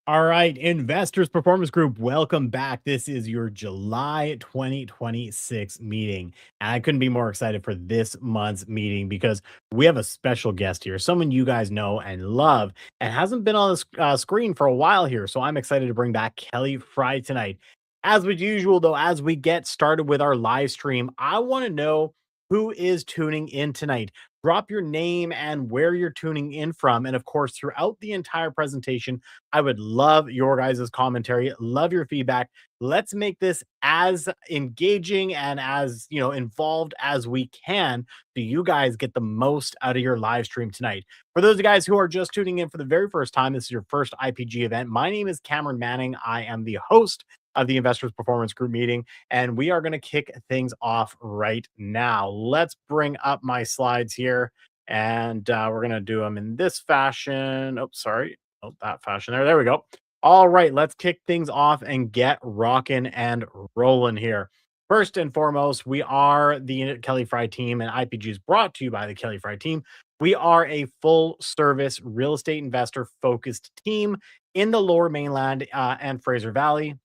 All right, Investors Performance Group, welcome back. This is your July 2026 meeting. And I couldn't be more excited for this month's meeting because we have a special guest here, someone you guys know and love, and hasn't been on the screen for a while here. So I'm excited to bring back Kelly Fry tonight. As with usual, though, as we get started with our live stream, I want to know who is tuning in tonight. Drop your name and where you're tuning in from. And of course, throughout the entire presentation, I would love your guys' commentary, love your feedback. Let's make this as engaging and as, involved as we can so you guys get the most out of your live stream tonight. For those of you guys who are just tuning in for the very first time, this is your first IPG event. My name is Cameron Manning. I am the host of the Investors Performance Group meeting, and we are going to kick things off right now. Let's bring up my slides here, and we're going to do them in this fashion. Oh, sorry. Oh, that fashion there. There we go. All right, let's kick things off and get rocking and rolling here. First and foremost, we are the Kelly Fry team, and IPG is brought to you by the Kelly Fry team. We are a full service real estate investor focused team in the lower mainland and Fraser Valley.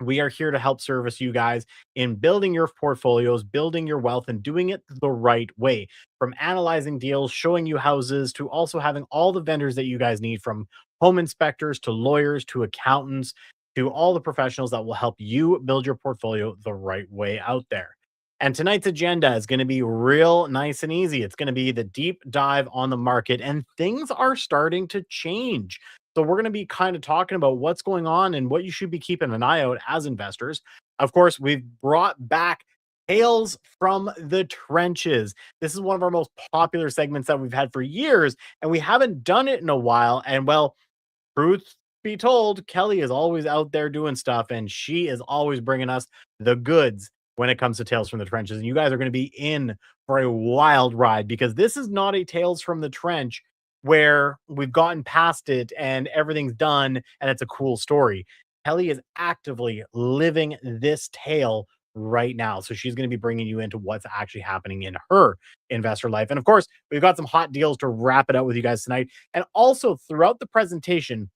We are here to help service you guys in building your portfolios, building your wealth, and doing it the right way. From analyzing deals, showing you houses, to also having all the vendors that you guys need, from home inspectors to lawyers to accountants to all the professionals that will help you build your portfolio the right way out there. And tonight's agenda is going to be real nice and easy. It's going to be the deep dive on the market, and things are starting to change. So we're going to be kind of talking about what's going on and what you should be keeping an eye out as investors. Of course, we've brought back Tales from the Trenches. This is one of our most popular segments that we've had for years, and we haven't done it in a while. And well, truth be told, Kelly is always out there doing stuff, and she is always bringing us the goods when it comes to Tales from the Trenches. And you guys are going to be in for a wild ride, because this is not a Tales from the Trench where we've gotten past it and everything's done and it's a cool story. Kelly is actively living this tale right now. So she's going to be bringing you into what's actually happening in her investor life. And of course, we've got some hot deals to wrap it out with you guys tonight. And also throughout the presentation,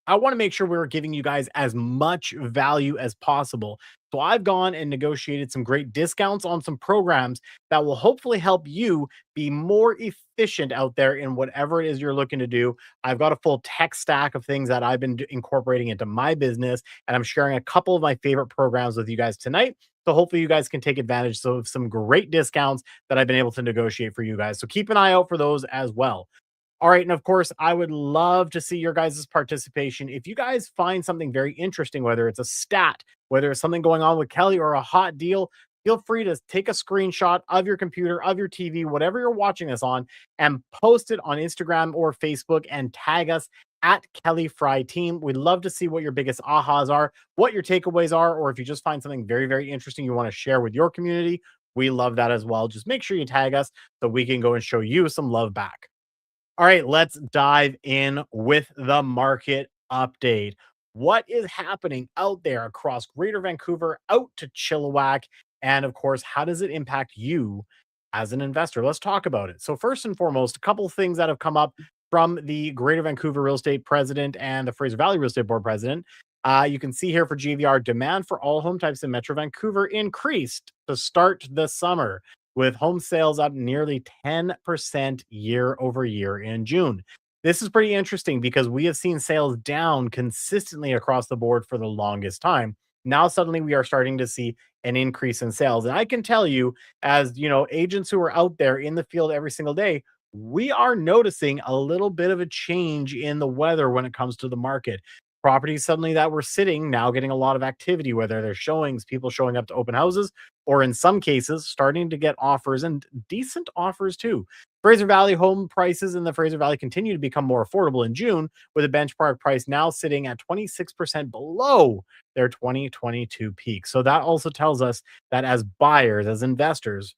I want to make sure we're giving you guys as much value as possible. So I've gone and negotiated some great discounts on some programs that will hopefully help you be more efficient out there in whatever it is you're looking to do. I've got a full tech stack of things that I've been incorporating into my business, and I'm sharing a couple of my favorite programs with you guys tonight. So hopefully you guys can take advantage of some great discounts that I've been able to negotiate for you guys. So keep an eye out for those as well. All right. And of course, I would love to see your guys' participation. If you guys find something very interesting, whether it's a stat, whether it's something going on with Kelly or a hot deal, feel free to take a screenshot of your computer, of your TV, whatever you're watching this on, and post it on Instagram or Facebook and tag us at Kelly Fry Team. We'd love to see what your biggest ahas are, what your takeaways are, or if you just find something very, very interesting you want to share with your community. We love that as well. Just make sure you tag us so we can go and show you some love back. All right, let's dive in with the market update. What is happening out there across Greater Vancouver, out to Chilliwack? And of course, how does it impact you as an investor? Let's talk about it. So, first and foremost, a couple of things that have come up from the Greater Vancouver Real Estate President and the Fraser Valley Real Estate Board President. You can see here for GVR, demand for all home types in Metro Vancouver increased to start the summer, with home sales up nearly 10% year over year in June. This is pretty interesting because we have seen sales down consistently across the board for the longest time. Now, suddenly, we are starting to see an increase in sales. And I can tell you, as agents who are out there in the field every single day, we are noticing a little bit of a change in the weather when it comes to the market. Properties suddenly that were sitting now getting a lot of activity, whether they're showings, people showing up to open houses, or in some cases, starting to get offers, and decent offers too. Fraser Valley home prices in the Fraser Valley continue to become more affordable in June, with a benchmark price now sitting at 26% below their 2022 peak. So that also tells us that as buyers, as investors,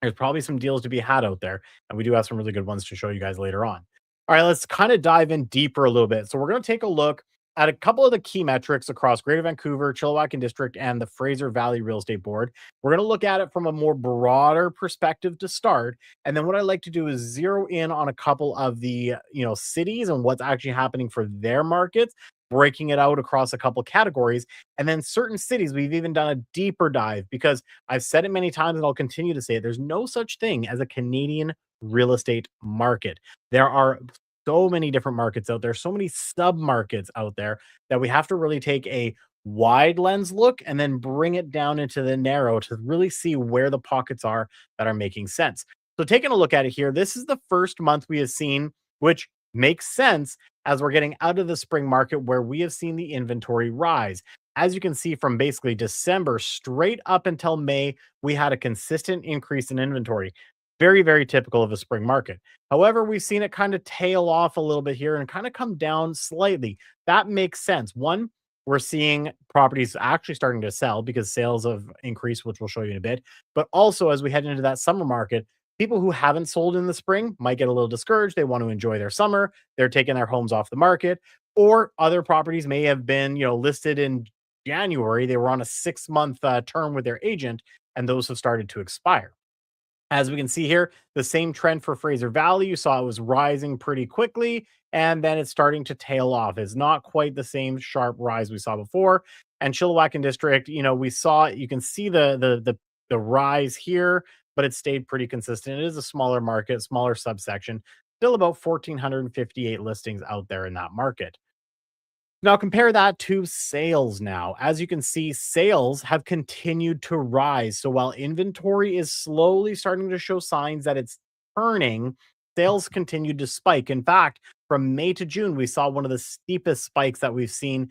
there's probably some deals to be had out there. And we do have some really good ones to show you guys later on. All right, let's kind of dive in deeper a little bit. So we're going to take a look At a couple of the key metrics across Greater Vancouver, Chilliwack District, and the Fraser Valley Real Estate Board. We're going to look at it from a more broader perspective to start. And then what I like to do is zero in on a couple of the, cities and what's actually happening for their markets, breaking it out across a couple categories. And then certain cities, we've even done a deeper dive because I've said it many times and I'll continue to say it. There's no such thing as a Canadian real estate market. There are so many different markets out there, so many sub markets out there that we have to really take a wide lens look and then bring it down into the narrow to really see where the pockets are that are making sense. So, taking a look at it here, this is the first month we have seen, which makes sense as we're getting out of the spring market where we have seen the inventory rise. As you can see from basically December straight up until May, we had a consistent increase in inventory. Very, very typical of a spring market. However, we've seen it kind of tail off a little bit here and kind of come down slightly. That makes sense. One, we're seeing properties actually starting to sell because sales have increased, which we'll show you in a bit. But also, as we head into that summer market, people who haven't sold in the spring might get a little discouraged. They want to enjoy their summer. They're taking their homes off the market, or other properties may have been, listed in January. They were on a 6 month term with their agent, and those have started to expire. As we can see here, the same trend for Fraser Valley. You saw it was rising pretty quickly, and then it's starting to tail off. It's not quite the same sharp rise we saw before. And Chilliwack District, we saw you can see the rise here, but it stayed pretty consistent. It is a smaller market, smaller subsection. Still about 1,458 listings out there in that market. Now compare that to sales now. As you can see, sales have continued to rise. So while inventory is slowly starting to show signs that it's turning, sales continued to spike. In fact, from May to June, we saw one of the steepest spikes that we've seen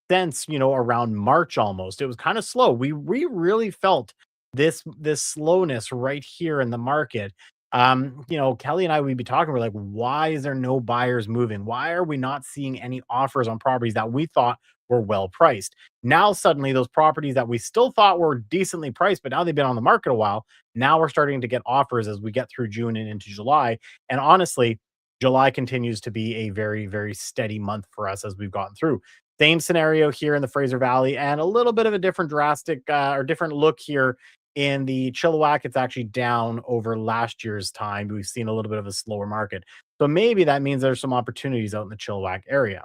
since, around March almost. It was kind of slow. We really felt this slowness right here in the market. Kelly and I we'd be talking, we're like, why is there no buyers moving? Why are we not seeing any offers on properties that we thought were well priced? Now suddenly those properties that we still thought were decently priced, but now they've been on the market a while. Now we're starting to get offers as we get through June and into July. And honestly, July continues to be a very, very steady month for us as we've gotten through. Same scenario here in the Fraser Valley, and a little bit of a different drastic or different look here in the Chilliwack. It's actually down over last year's time. We've seen a little bit of a slower market. So maybe that means there's some opportunities out in the Chilliwack area.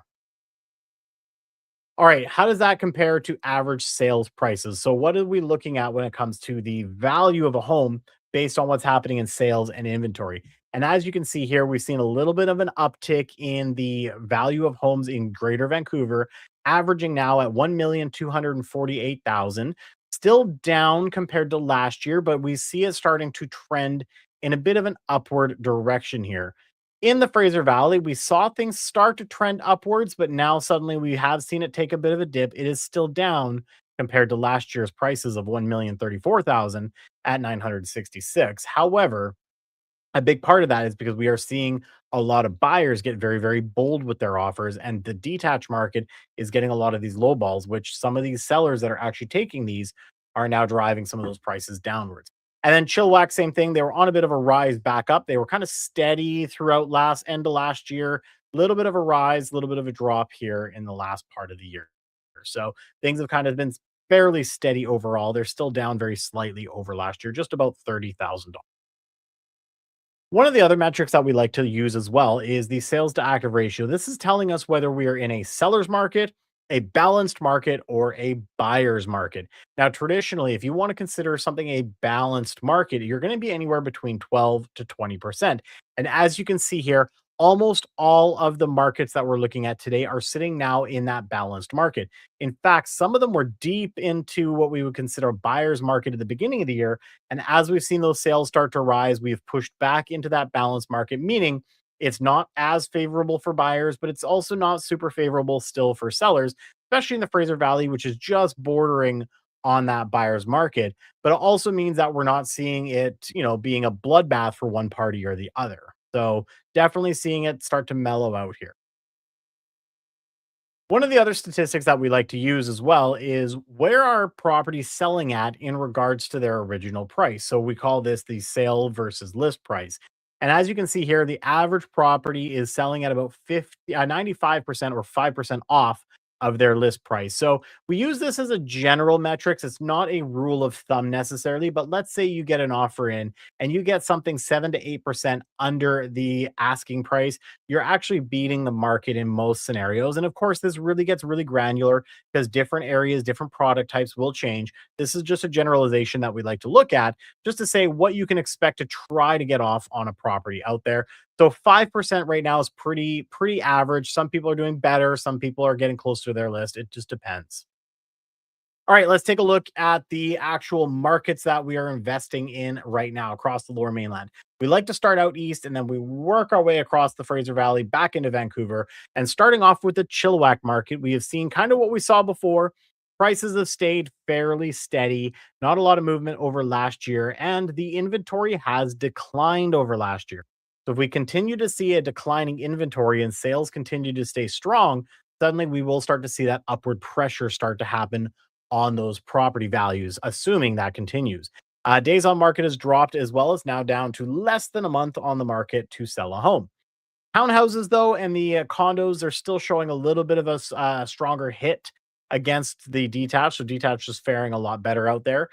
All right, how does that compare to average sales prices? So, what are we looking at when it comes to the value of a home based on what's happening in sales and inventory? And as you can see here, we've seen a little bit of an uptick in the value of homes in Greater Vancouver, averaging now at 1,248,000. Still down compared to last year, but we see it starting to trend in a bit of an upward direction here. In the Fraser Valley, we saw things start to trend upwards, but now suddenly we have seen it take a bit of a dip. It is still down compared to last year's prices of 1,034,000 at 966. However, a big part of that is because we are seeing a lot of buyers get very, very bold with their offers, and the detached market is getting a lot of these low balls, which some of these sellers that are actually taking these are now driving some of those prices downwards. And then Chilliwack, same thing. They were on a bit of a rise back up. They were kind of steady throughout last end of last year. A little bit of a rise, a little bit of a drop here in the last part of the year. So things have kind of been fairly steady overall. They're still down very slightly over last year, just about $30,000. One of the other metrics that we like to use as well is the sales to active ratio. This is telling us whether we are in a seller's market, a balanced market, or a buyer's market. Now, traditionally, if you want to consider something a balanced market, you're going to be anywhere between 12 to 20%. And as you can see here, almost all of the markets that we're looking at today are sitting now in that balanced market. In fact, some of them were deep into what we would consider a buyer's market at the beginning of the year. And as we've seen those sales start to rise, we've pushed back into that balanced market, meaning it's not as favorable for buyers, but it's also not super favorable still for sellers, especially in the Fraser Valley, which is just bordering on that buyer's market. But it also means that we're not seeing it, being a bloodbath for one party or the other. So definitely seeing it start to mellow out here. One of the other statistics that we like to use as well is where are properties selling at in regards to their original price. So we call this the sale versus list price. And as you can see here, the average property is selling at about 95% or 5% off of their list price. So we use this as a general metrics. It's not a rule of thumb necessarily, but let's say you get an offer in and you get something 7 to 8% under the asking price. You're actually beating the market in most scenarios. And of course, this really gets really granular because different areas, different product types will change. This is just a generalization that we like to look at just to say what you can expect to try to get off on a property out there. So 5% right now is pretty average. Some people are doing better, some people are getting close to their list. It just depends. All right, let's take a look at the actual markets that we are investing in right now across the lower mainland. We like to start out east and then we work our way across the Fraser Valley back into Vancouver. And starting off with the Chilliwack market, we have seen kind of what we saw before. Prices have stayed fairly steady, not a lot of movement over last year, and the inventory has declined over last year. So if we continue to see a declining inventory and sales continue to stay strong, suddenly we will start to see that upward pressure start to happen on those property values, assuming that continues. Days on market has dropped as well as now down to less than a month on the market to sell a home. Townhouses, though, and the condos are still showing a little bit of a stronger hit against the detached. So detached is faring a lot better out there.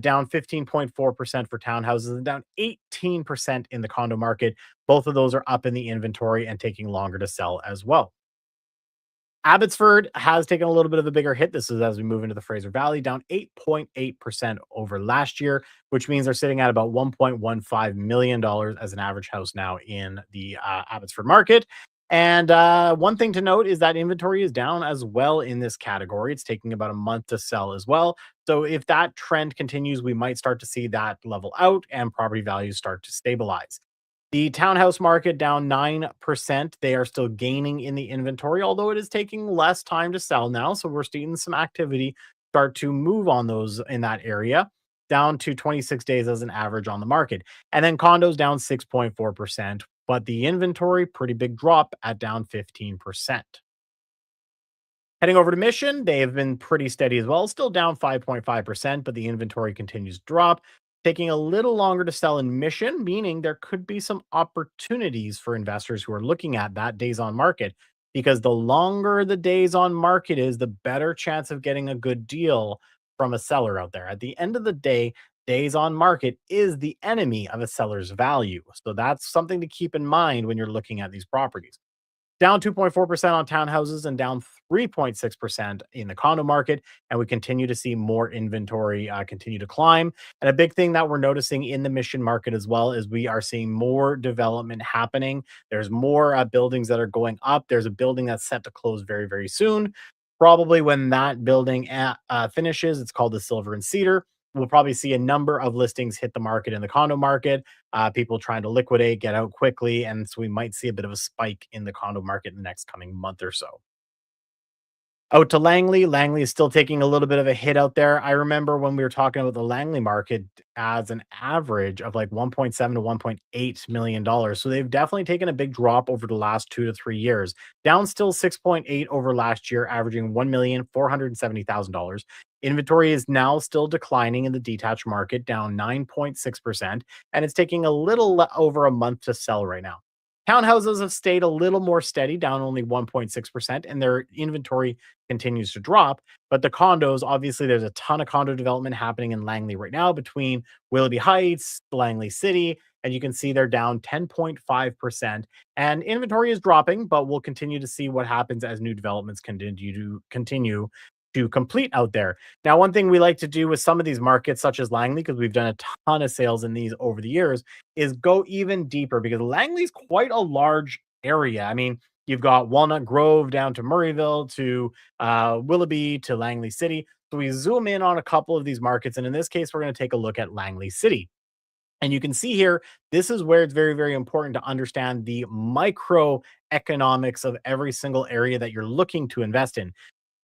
Down 15.4% for townhouses and down 18% in the condo market. Both of those are up in the inventory and taking longer to sell as well. Abbotsford has taken a little bit of a bigger hit. This is as we move into the Fraser Valley, down 8.8% over last year, which means they're sitting at about $1.15 million as an average house now in the Abbotsford market. And one thing to note is that inventory is down as well in this category. It's taking about a month to sell as well. So if that trend continues, we might start to see that level out and property values start to stabilize. The townhouse market down 9%. They are still gaining in the inventory, although it is taking less time to sell now. So we're seeing some activity start to move on those in that area, down to 26 days as an average on the market. And then condos down 6.4%, but the inventory, pretty big drop at down 15%. Heading over to Mission, they have been pretty steady as well, still down 5.5%, but the inventory continues to drop, taking a little longer to sell in Mission, meaning there could be some opportunities for investors who are looking at that days on market. Because the longer the days on market is, the better chance of getting a good deal from a seller out there. At the end of the day, days on market is the enemy of a seller's value. So that's something to keep in mind when you're looking at these properties. Down 2.4% on townhouses and down 3.6% in the condo market. And we continue to see more inventory continue to climb. And a big thing that we're noticing in the Mission market as well is we are seeing more development happening. There's more buildings that are going up. There's a building that's set to close very, very soon. Probably when that building finishes, it's called the Silver and Cedar. We'll probably see a number of listings hit the market in the condo market, people trying to liquidate, get out quickly. And so we might see a bit of a spike in the condo market in the next coming month or so. Out to Langley. Langley is still taking a little bit of a hit out there. I remember when we were talking about the Langley market as an average of like 1.7 to 1.8 million dollars. So they've definitely taken a big drop over the last 2 to 3 years. Down still 6.8 over last year, averaging $1,470,000. Inventory is now still declining in the detached market, down 9.6%, and it's taking a little over a month to sell right now. Townhouses have stayed a little more steady, down only 1.6%, and their inventory continues to drop. But the condos, obviously, there's a ton of condo development happening in Langley right now between Willoughby Heights, Langley City, and you can see they're down 10.5%. And inventory is dropping, but we'll continue to see what happens as new developments continue to complete out there. Now, one thing we like to do with some of these markets, such as Langley, because we've done a ton of sales in these over the years, is go even deeper because Langley's quite a large area. I mean, you've got Walnut Grove down to Murrayville to Willoughby to Langley City. So we zoom in on a couple of these markets. And in this case, we're going to take a look at Langley City. And you can see here, this is where it's very, very important to understand the micro economics of every single area that you're looking to invest in.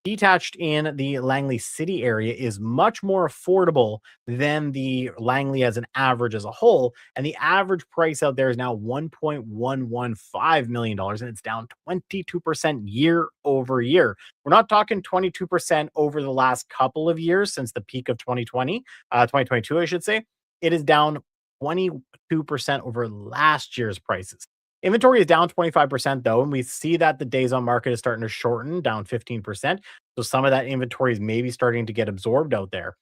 Detached in the Langley City area is much more affordable than the Langley as an average as a whole. And the average price out there is now $1.115 million, and it's down 22% year over year. We're not talking 22% over the last couple of years since the peak of 2022, I should say. It is down 22% over last year's prices. Inventory is down 25% though, and we see that the days on market is starting to shorten, down 15%. So some of that inventory is maybe starting to get absorbed out there.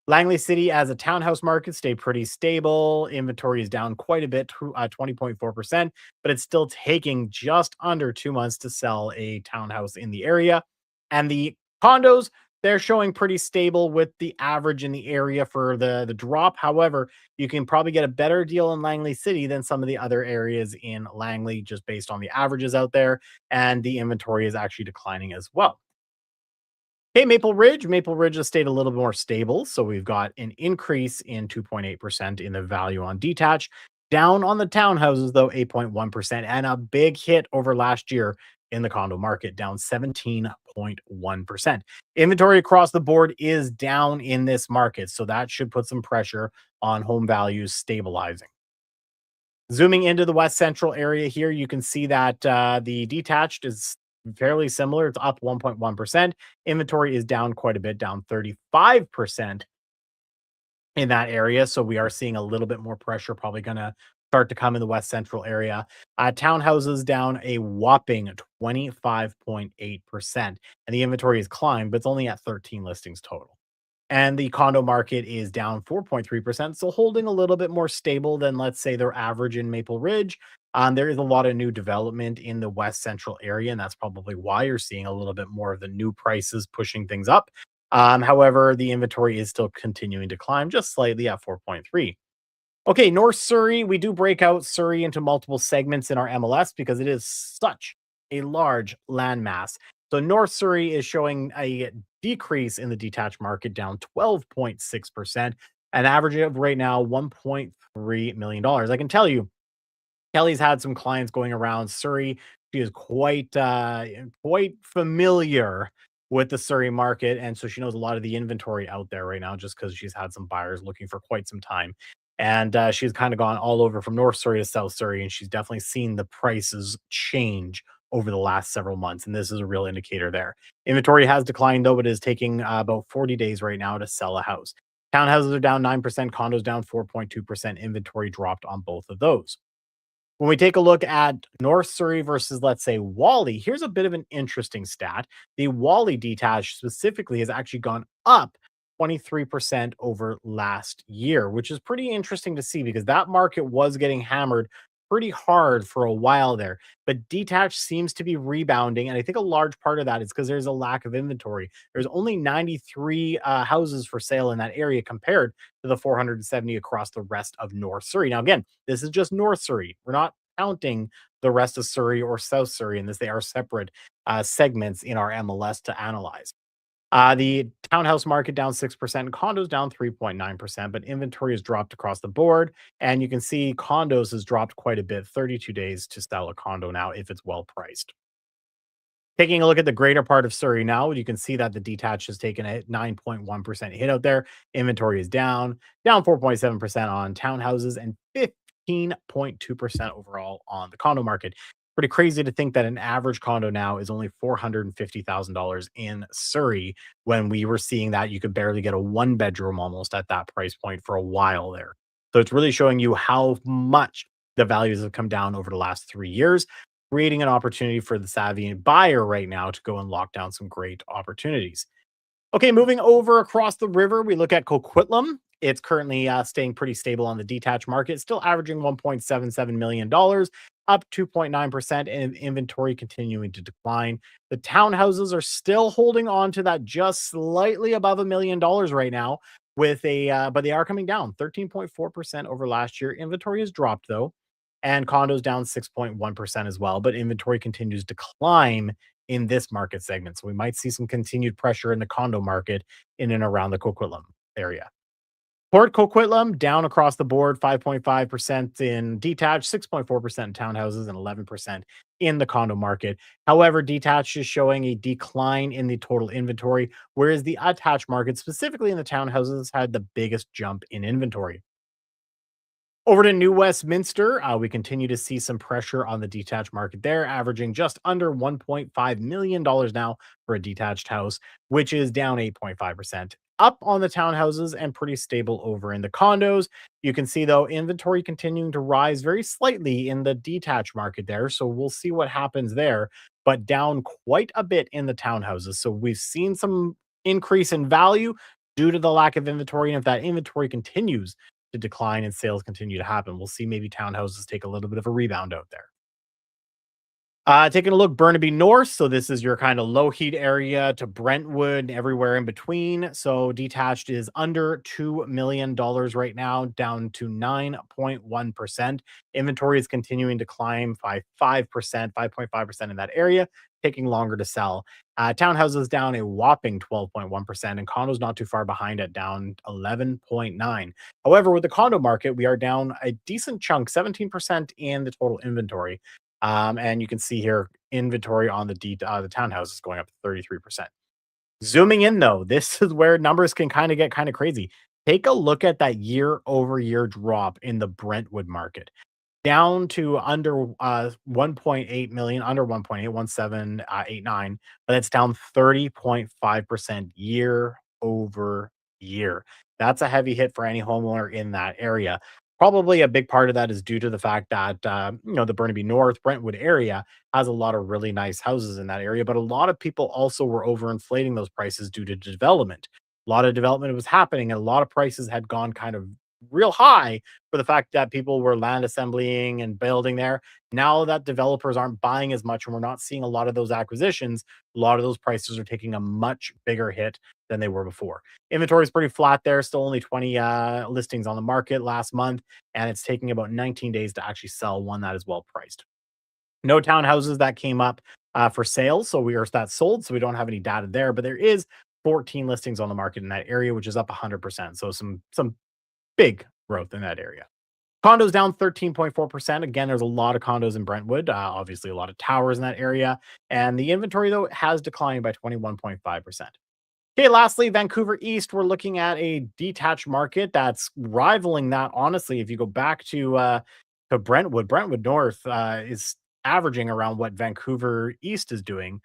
Langley City as a townhouse market stayed pretty stable. Inventory is down quite a bit, 20.4%, but it's still taking just under 2 months to sell a townhouse in the area. And the condos, they're showing pretty stable with the average in the area for the drop. However, you can probably get a better deal in Langley City than some of the other areas in Langley, just based on the averages out there. And the inventory is actually declining as well. Hey, Maple Ridge. Maple Ridge has stayed a little bit more stable. So we've got an increase in 2.8% in the value on detached. Down on the townhouses, though, 8.1%, and a big hit over last year in the condo market, down 17.1%. Inventory across the board is down in this market. So that should put some pressure on home values stabilizing. Zooming into the West Central area here, you can see that the detached is fairly similar. It's up 1.1%. Inventory is down quite a bit, down 35% in that area. So we are seeing a little bit more pressure, probably going to start to come in the West Central area. Townhouses down a whopping 25.8%. And the inventory has climbed, but it's only at 13 listings total. And the condo market is down 4.3%, so holding a little bit more stable than, let's say, their average in Maple Ridge. There is a lot of new development in the West Central area, and that's probably why you're seeing a little bit more of the new prices pushing things up. However, the inventory is still continuing to climb just slightly at 4.3. Okay, North Surrey, we do break out Surrey into multiple segments in our MLS because it is such a large landmass. So North Surrey is showing a decrease in the detached market, down 12.6%, an average of right now $1.3 million. I can tell you, Kelly's had some clients going around Surrey. She is quite familiar with the Surrey market, and so she knows a lot of the inventory out there right now, just because she's had some buyers looking for quite some time. And she's kind of gone all over from North Surrey to South Surrey, and she's definitely seen the prices change over the last several months, and this is a real indicator there. Inventory has declined though, but it is taking about 40 days right now to sell a house. Townhouses are down 9%, condos down 4.2%. Inventory dropped on both of those. When we take a look at North Surrey versus, let's say, Wally, here's a bit of an interesting stat. The Wally detached specifically has actually gone up 23% over last year, which is pretty interesting to see because that market was getting hammered pretty hard for a while there. But detached seems to be rebounding. And I think a large part of that is because there's a lack of inventory. There's only 93 houses for sale in that area compared to the 470 across the rest of North Surrey. Now, again, this is just North Surrey. We're not counting the rest of Surrey or South Surrey in this. They are separate segments in our MLS to analyze. The townhouse market down 6%, condos down 3.9%, but inventory has dropped across the board. And you can see condos has dropped quite a bit, 32 days to sell a condo now if it's well priced. Taking a look at the greater part of Surrey now, you can see that the detached has taken a 9.1% hit out there. Inventory is down 4.7% on townhouses and 15.2% overall on the condo market. Pretty crazy to think that an average condo now is only $450,000 in Surrey when we were seeing that you could barely get a one bedroom almost at that price point for a while there. So it's really showing you how much the values have come down over the last 3 years, creating an opportunity for the savvy buyer right now to go and lock down some great opportunities. Okay, moving over across the river, we look at Coquitlam. It's currently staying pretty stable on the detached market, still averaging $1.77 million, up 2.9%, and inventory continuing to decline. The townhouses are still holding on to that just slightly above $1 million right now, with but they are coming down 13.4% over last year. Inventory has dropped though, and condos down 6.1% as well, but inventory continues to climb in this market segment. So we might see some continued pressure in the condo market in and around the Coquitlam area. Port Coquitlam down across the board, 5.5% in detached, 6.4% in townhouses, and 11% in the condo market. However, detached is showing a decline in the total inventory, whereas the attached market, specifically in the townhouses, had the biggest jump in inventory. Over to New Westminster, we continue to see some pressure on the detached market there, averaging just under $1.5 million now for a detached house, which is down 8.5%. up on the townhouses and pretty stable over in the condos. You can see though inventory continuing to rise very slightly in the detached market there. So we'll see what happens there, but down quite a bit in the townhouses. So we've seen some increase in value due to the lack of inventory. And if that inventory continues to decline and sales continue to happen, we'll see maybe townhouses take a little bit of a rebound out there. Taking a look, Burnaby North. So this is your kind of low heat area to Brentwood, everywhere in between. So detached is under $2 million right now, down to 9.1%. Inventory is continuing to climb by 5%, 5.5% in that area, taking longer to sell. Townhouses down a whopping 12.1%, and condos not too far behind at down 11.9. However, with the condo market, we are down a decent chunk, 17% in the total inventory. And you can see here inventory on the townhouse is going up 33%. Zooming in though, this is where numbers can kind of get kind of crazy. Take a look at that year over year drop in the Brentwood market down to under 1.8 million, under 1.81789, but it's down 30.5% year over year. That's a heavy hit for any homeowner in that area. Probably a big part of that is due to the fact that the Burnaby North Brentwood area has a lot of really nice houses in that area, but a lot of people also were overinflating those prices due to development. A lot of development was happening, and a lot of prices had gone kind of real high for the fact that people were land assembling and building there. Now that developers aren't buying as much and we're not seeing a lot of those acquisitions, a lot of those prices are taking a much bigger hit than they were before. Inventory is pretty flat there, still only 20 listings on the market last month, and it's taking about 19 days to actually sell one that is well priced. No townhouses that came up for sale, so we are that sold, so we don't have any data there, but there is 14 listings on the market in that area, which is up 100%. So some big growth in that area. Condos down 13.4%. Again, there's a lot of condos in Brentwood, obviously a lot of towers in that area. And the inventory, though, has declined by 21.5%. Okay, lastly, Vancouver East, we're looking at a detached market that's rivaling that. Honestly, if you go back to Brentwood, Brentwood North is averaging around what Vancouver East is doing,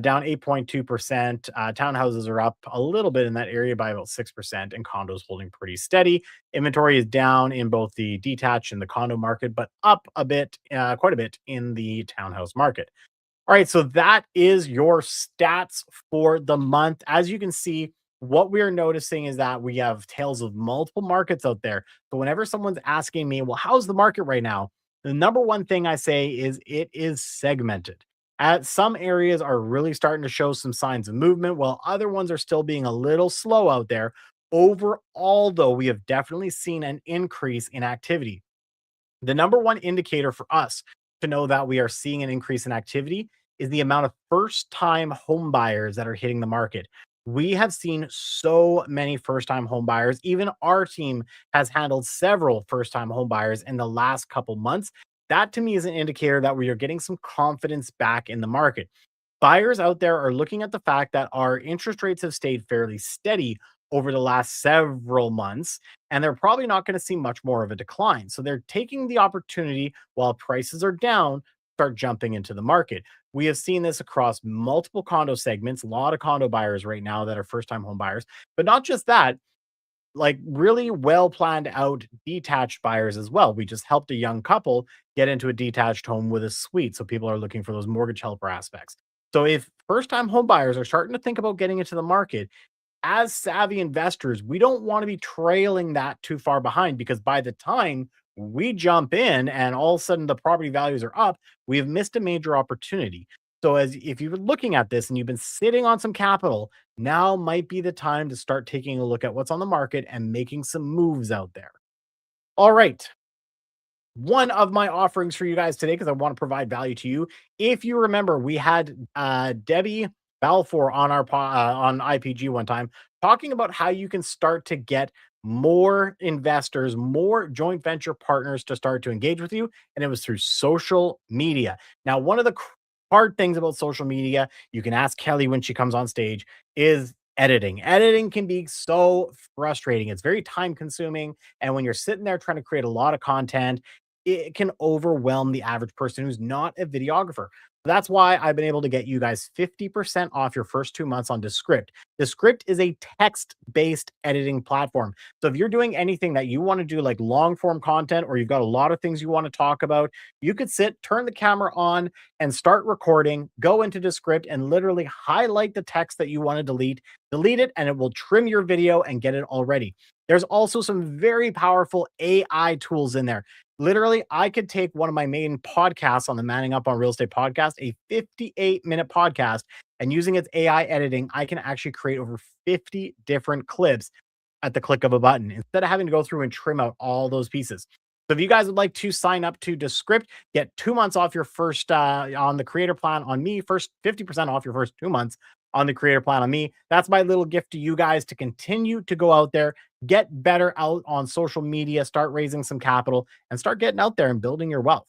down 8.2%. Townhouses are up a little bit in that area by about 6%, and condos holding pretty steady. Inventory is down in both the detached and the condo market, but up a bit, quite a bit in the townhouse market. All right, so that is your stats for the month. As you can see, what we are noticing is that we have tales of multiple markets out there. So whenever someone's asking me, well, how's the market right now? The number one thing I say is it is segmented. Some areas are really starting to show some signs of movement, while other ones are still being a little slow out there. Overall, though, we have definitely seen an increase in activity. The number one indicator for us to know that we are seeing an increase in activity is the amount of first time home buyers that are hitting the market. We have seen so many first time home buyers. Even our team has handled several first time home buyers in the last couple months. That to me is an indicator that we are getting some confidence back in the market. Buyers out there are looking at the fact that our interest rates have stayed fairly steady over the last several months, and they're probably not going to see much more of a decline. So they're taking the opportunity while prices are down, start jumping into the market. We have seen this across multiple condo segments, a lot of condo buyers right now that are first time home buyers, but not just that, like really well planned out detached buyers as well. We just helped a young couple get into a detached home with a suite. So people are looking for those mortgage helper aspects. So if first time home buyers are starting to think about getting into the market, as savvy investors, we don't want to be trailing that too far behind, because by the time we jump in and all of a sudden the property values are up, we have missed a major opportunity. So as if you've been looking at this and you've been sitting on some capital, now might be the time to start taking a look at what's on the market and making some moves out there. All right, one of my offerings for you guys today, because I want to provide value to you. If you remember, we had Debbie Balfour on on IPG one time talking about how you can start to get more investors, more joint venture partners to start to engage with you, and it was through social media. Now, one of the hard things about social media, you can ask Kelly when she comes on stage, is editing. Editing can be so frustrating. It's very time consuming, and when you're sitting there trying to create a lot of content, it can overwhelm the average person who's not a videographer. That's why I've been able to get you guys 50% off your first 2 months on Descript. Descript is a text based editing platform. So if you're doing anything that you want to do, like long form content, or you've got a lot of things you want to talk about, you could sit, turn the camera on, and start recording, go into Descript, and literally highlight the text that you want to delete it, and it will trim your video and get it all ready. There's also some very powerful AI tools in there. Literally, I could take one of my main podcasts on the Manning Up on Real Estate podcast, a 58-minute podcast, and using its AI editing, I can actually create over 50 different clips at the click of a button instead of having to go through and trim out all those pieces. So if you guys would like to sign up to Descript, get 2 months off your first on the creator plan on me, first 50% off your first 2 months on the creator plan on me. That's my little gift to you guys to continue to go out there, get better out on social media, start raising some capital, and start getting out there and building your wealth.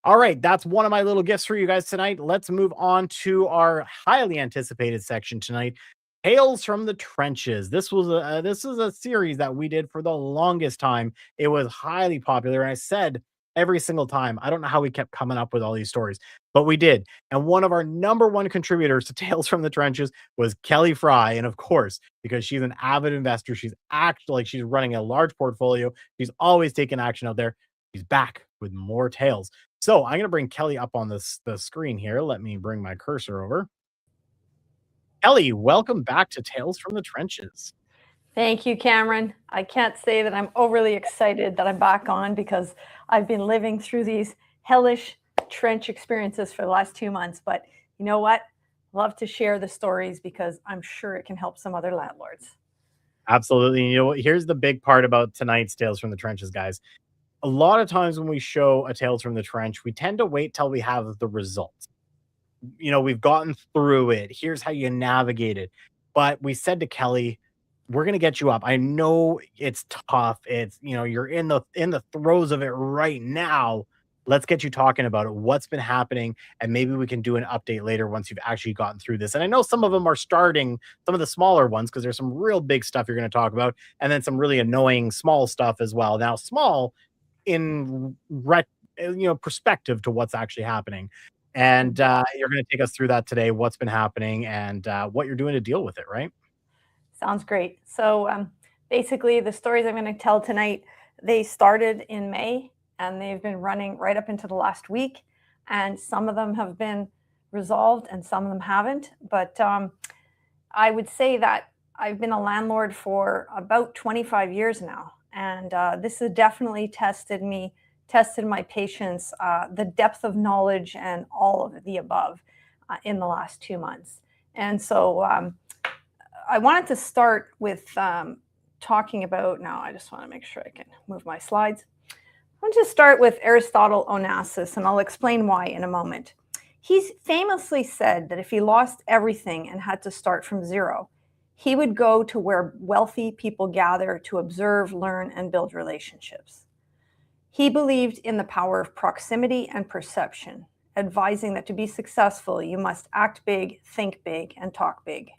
All right, that's one of my little gifts for you guys tonight. Let's move on to our highly anticipated section tonight. Tales from the Trenches. This is a series that we did for the longest time. It was highly popular, and I said every single time, I don't know how we kept coming up with all these stories, but we did. And one of our number one contributors to Tales from the Trenches was Kelly Fry, and of course, because she's an avid investor, she's actually like she's running a large portfolio. She's always taking action out there. She's back with more tales. So I'm gonna bring Kelly up on the screen here. Let me bring my cursor over. Kelly, welcome back to Tales from the Trenches. Thank you, Cameron. I can't say that I'm overly excited that I'm back on because I've been living through these hellish trench experiences for the last 2 months. But you know what? Love to share the stories because I'm sure it can help some other landlords. Absolutely. You know what? Here's the big part about tonight's Tales from the Trenches, guys. A lot of times when we show a Tales from the Trench, we tend to wait till we have the results. We've gotten through it. Here's how you navigate it. But we said to Kelly, we're gonna get you up. I know it's tough. You're in the throes of it right now. Let's get you talking about it. What's been happening, and maybe we can do an update later once you've actually gotten through this. And I know some of them are starting, some of the smaller ones, because there's some real big stuff you're going to talk about, and then some really annoying small stuff as well. Now, small in perspective to what's actually happening. And you're going to take us through that today, what's been happening and what you're doing to deal with it, right? Sounds great. So basically, the stories I'm going to tell tonight, they started in May and they've been running right up into the last week. And some of them have been resolved and some of them haven't. But I would say that I've been a landlord for about 25 years now. And this has definitely tested me, tested my patience, the depth of knowledge, and all of the above in the last 2 months. And so I wanted to start with talking about, now I just want to make sure I can move my slides. I want to start with Aristotle Onassis, and I'll explain why in a moment. He's famously said that if he lost everything and had to start from zero, he would go to where wealthy people gather to observe, learn, and build relationships. He believed in the power of proximity and perception, advising that to be successful, you must act big, think big, and talk big.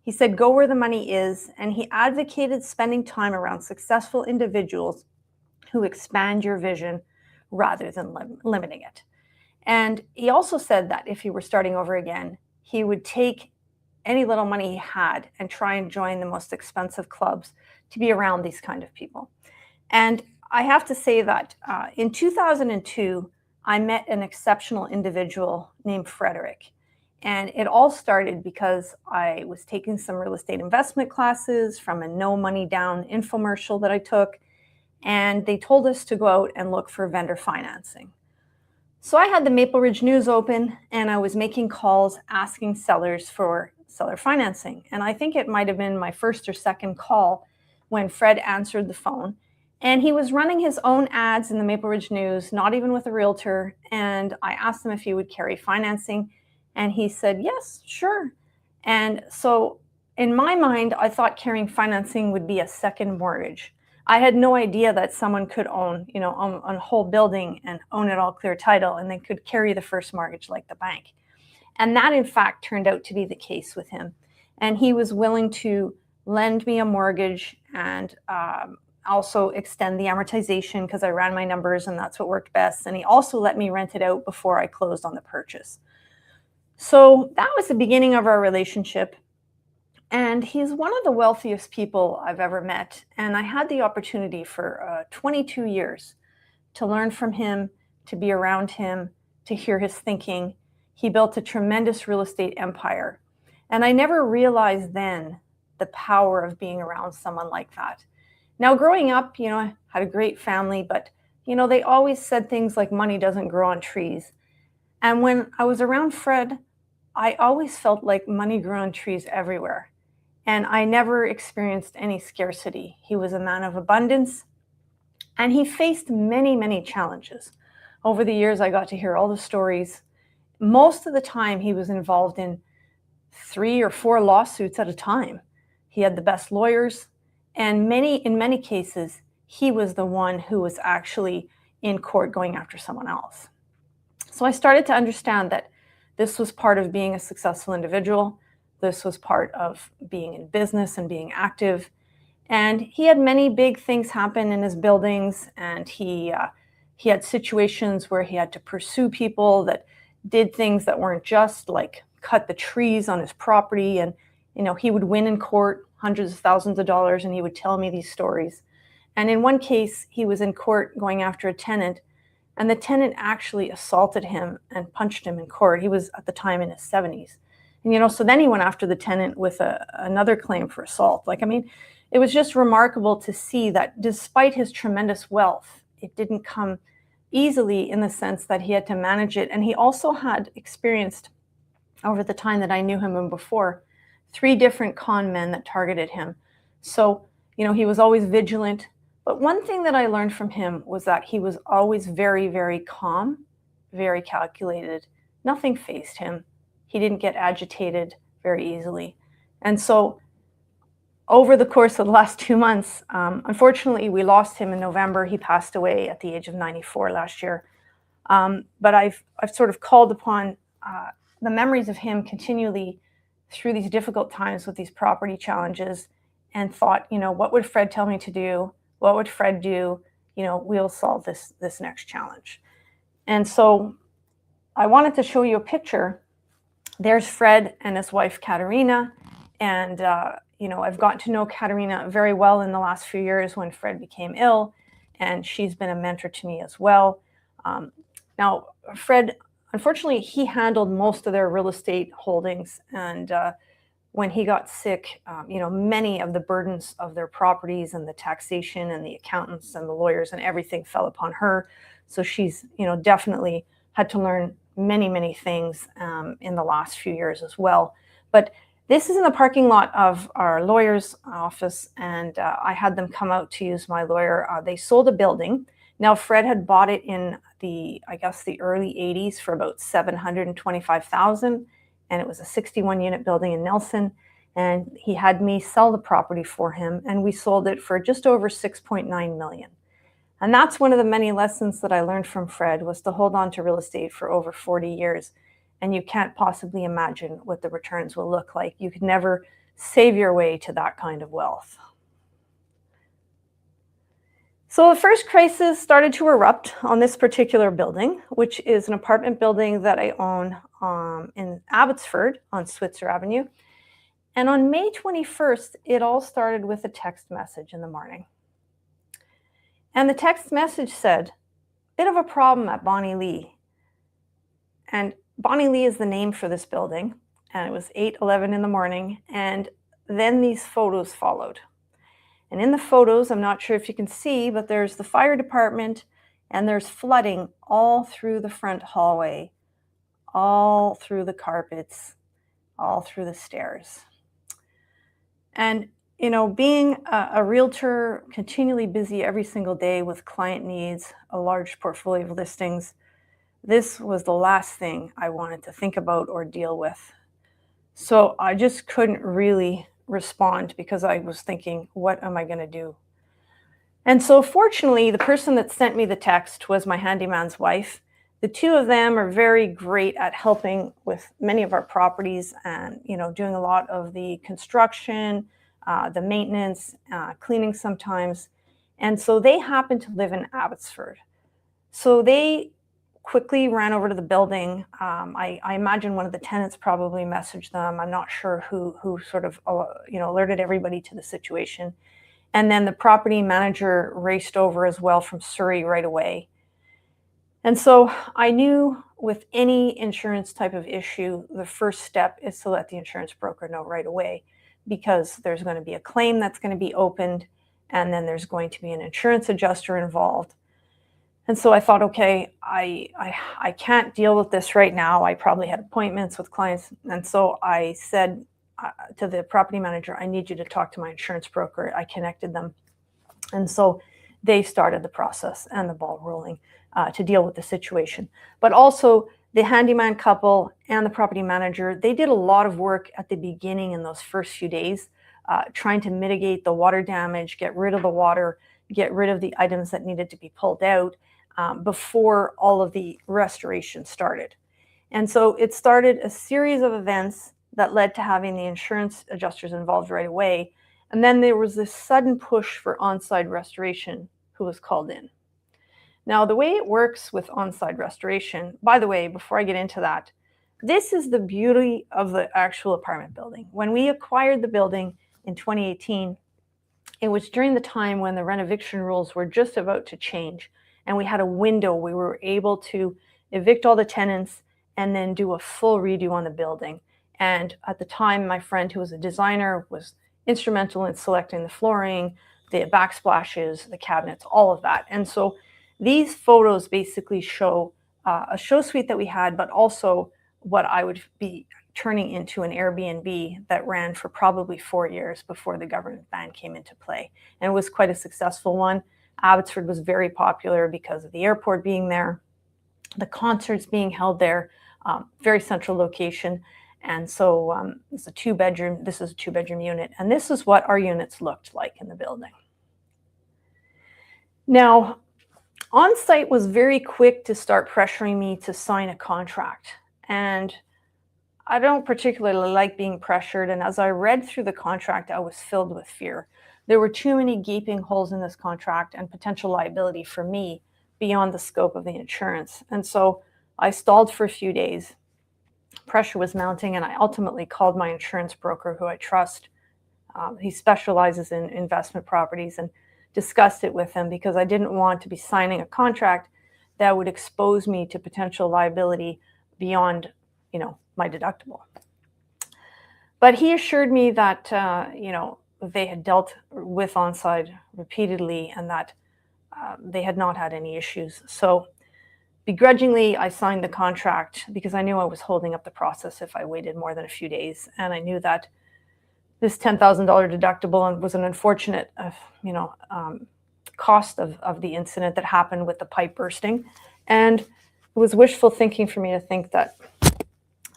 He said, go where the money is, and he advocated spending time around successful individuals who expand your vision rather than limiting it. And he also said that if he were starting over again, he would take any little money he had and try and join the most expensive clubs to be around these kind of people. And I have to say that in 2002, I met an exceptional individual named Frederick. And it all started because I was taking some real estate investment classes from a no money down infomercial that I took. And they told us to go out and look for vendor financing. So I had the Maple Ridge News open and I was making calls asking sellers for seller financing. And I think it might have been my first or second call when Fred answered the phone. And he was running his own ads in the Maple Ridge News, not even with a realtor. And I asked him if he would carry financing. And he said, yes, sure. And so in my mind, I thought carrying financing would be a second mortgage. I had no idea that someone could own a whole building and own it all clear title, and they could carry the first mortgage like the bank. And that, in fact, turned out to be the case with him. And he was willing to lend me a mortgage and also extend the amortization because I ran my numbers and that's what worked best. And he also let me rent it out before I closed on the purchase. So that was the beginning of our relationship. And he's one of the wealthiest people I've ever met. And I had the opportunity for 22 years to learn from him, to be around him, to hear his thinking. He built a tremendous real estate empire. And I never realized then the power of being around someone like that. Now, growing up, I had a great family, but, they always said things like money doesn't grow on trees. And when I was around Fred, I always felt like money grew on trees everywhere. And I never experienced any scarcity. He was a man of abundance, and he faced many, many challenges. Over the years, I got to hear all the stories. Most of the time, he was involved in 3 or 4 lawsuits at a time. He had the best lawyers, and in many cases, he was the one who was actually in court going after someone else. So I started to understand that this was part of being a successful individual. This was part of being in business and being active. And he had many big things happen in his buildings, and he had situations where he had to pursue people that did things that weren't just, like cut the trees on his property. And he would win in court hundreds of thousands of dollars, and he would tell me these stories. And in one case, he was in court going after a tenant, and the tenant actually assaulted him and punched him in court. He was at the time in his 70s. And so then he went after the tenant with another claim for assault. It was just remarkable to see that despite his tremendous wealth, it didn't come easily, in the sense that he had to manage it. And he also had experienced, over the time that I knew him and before, 3 different con men that targeted him. So, he was always vigilant. But one thing that I learned from him was that he was always very, very calm, very calculated. Nothing fazed him. He didn't get agitated very easily. And so over the course of the last 2 months, unfortunately, we lost him in November. He passed away at the age of 94 last year. But I've sort of called upon the memories of him continually through these difficult times with these property challenges, and thought, what would Fred tell me to do? What would Fred do? We'll solve this next challenge. And so I wanted to show you a picture. There's Fred and his wife, Katerina. And, I've gotten to know Katerina very well in the last few years when Fred became ill, and she's been a mentor to me as well. Now, Fred, unfortunately, he handled most of their real estate holdings. And when he got sick, many of the burdens of their properties and the taxation and the accountants and the lawyers and everything fell upon her. So she's, definitely had to learn many, many things in the last few years as well. But this is in the parking lot of our lawyer's office, and I had them come out to use my lawyer. They sold a building. Now, Fred had bought it in the early 80s for about $725,000, and it was a 61-unit building in Nelson. And he had me sell the property for him, and we sold it for just over $6.9 million. And that's one of the many lessons that I learned from Fred, was to hold on to real estate for over 40 years. And you can't possibly imagine what the returns will look like. You could never save your way to that kind of wealth. So the first crisis started to erupt on this particular building, which is an apartment building that I own in Abbotsford on Switzer Avenue. And on May 21st, it all started with a text message in the morning. And the text message said, "Bit of a problem at Bonnie Lee." And Bonnie Lee is the name for this building. And it was 8:11 in the morning. And then these photos followed. And in the photos, I'm not sure if you can see, but there's the fire department, and there's flooding all through the front hallway, all through the carpets, all through the stairs. And, being a realtor, continually busy every single day with client needs, a large portfolio of listings, this was the last thing I wanted to think about or deal with. So I just couldn't really respond, because I was thinking, what am I going to do? And so fortunately, the person that sent me the text was my handyman's wife. The two of them are very great at helping with many of our properties, and doing a lot of the construction, the maintenance, cleaning sometimes. And so they happened to live in Abbotsford. So they quickly ran over to the building. I imagine one of the tenants probably messaged them. I'm not sure who sort of alerted everybody to the situation. And then the property manager raced over as well from Surrey right away. And so I knew with any insurance type of issue, the first step is to let the insurance broker know right away, because there's going to be a claim that's going to be opened, and then there's going to be an insurance adjuster involved. And so I thought, okay, I can't deal with this right now. I probably had appointments with clients. And so I said to the property manager, I need you to talk to my insurance broker. I connected them. And so they started the process and the ball rolling to deal with the situation. But also the handyman couple and the property manager, they did a lot of work at the beginning in those first few days, trying to mitigate the water damage, get rid of the water, get rid of the items that needed to be pulled out before all of the restoration started. And so it started a series of events that led to having the insurance adjusters involved right away. And then there was this sudden push for on-site restoration who was called in. Now, the way it works with on-site restoration, by the way, before I get into that, this is the beauty of the actual apartment building. When we acquired the building in 2018, it was during the time when the rent eviction rules were just about to change. And we had a window where we were able to evict all the tenants and then do a full redo on the building. And at the time, my friend, who was a designer, was instrumental in selecting the flooring, the backsplashes, the cabinets, all of that. And so these photos basically show a show suite that we had, but also what I would be turning into an Airbnb that ran for probably 4 years before the government ban came into play. And it was quite a successful one. Abbotsford was very popular because of the airport being there, the concerts being held there, very central location. And so it's a two-bedroom, this is a two-bedroom unit. And this is what our units looked like in the building. Now, On-Site was very quick to start pressuring me to sign a contract. And I don't particularly like being pressured. And as I read through the contract, I was filled with fear. There were too many gaping holes in this contract and potential liability for me beyond the scope of the insurance. And so I stalled for a few days. Pressure was mounting, and I ultimately called my insurance broker, who I trust. He specializes in investment properties, and discussed it with him because I didn't want to be signing a contract that would expose me to potential liability beyond, my deductible. But he assured me that, they had dealt with On-Site repeatedly and that they had not had any issues. So begrudgingly, I signed the contract because I knew I was holding up the process if I waited more than a few days. And I knew that this $10,000 deductible was an unfortunate, cost of the incident that happened with the pipe bursting. And it was wishful thinking for me to think that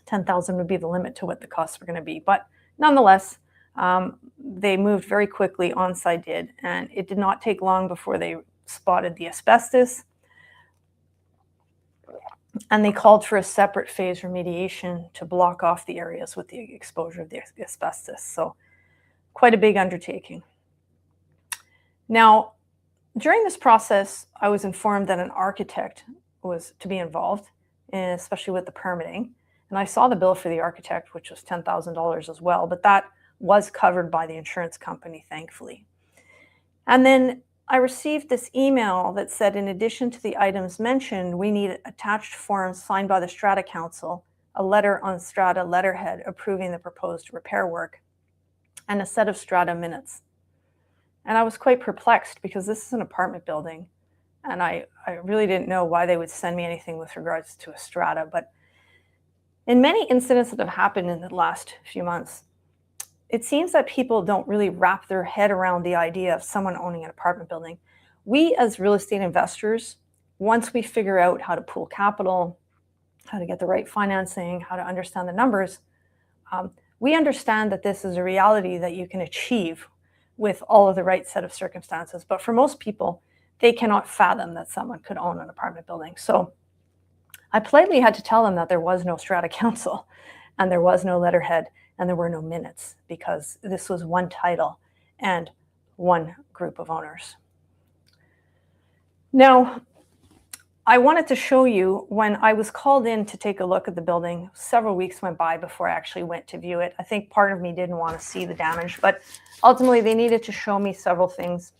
10,000 would be the limit to what the costs were going to be. But nonetheless, they moved very quickly, On-Site did, and it did not take long before they spotted the asbestos. And they called for a separate phase remediation to block off the areas with the exposure of the asbestos. So quite a big undertaking. Now, during this process, I was informed that an architect was to be involved, especially with the permitting. And I saw the bill for the architect, which was $10,000 as well, but that was covered by the insurance company, thankfully. And then I received this email that said, in addition to the items mentioned, we need attached forms signed by the Strata Council, a letter on Strata letterhead approving the proposed repair work, and a set of Strata minutes. And I was quite perplexed because this is an apartment building, and I really didn't know why they would send me anything with regards to a Strata. But in many incidents that have happened in the last few months, it seems that people don't really wrap their head around the idea of someone owning an apartment building. We as real estate investors, once we figure out how to pool capital, how to get the right financing, how to understand the numbers, we understand that this is a reality that you can achieve with all of the right set of circumstances. But for most people, they cannot fathom that someone could own an apartment building. So I politely had to tell them that there was no Strata Council and there was no letterhead and there were no minutes because this was one title and one group of owners. Now, I wanted to show you when I was called in to take a look at the building. Several weeks went by before I actually went to view it. I think part of me didn't want to see the damage, but ultimately they needed to show me several things.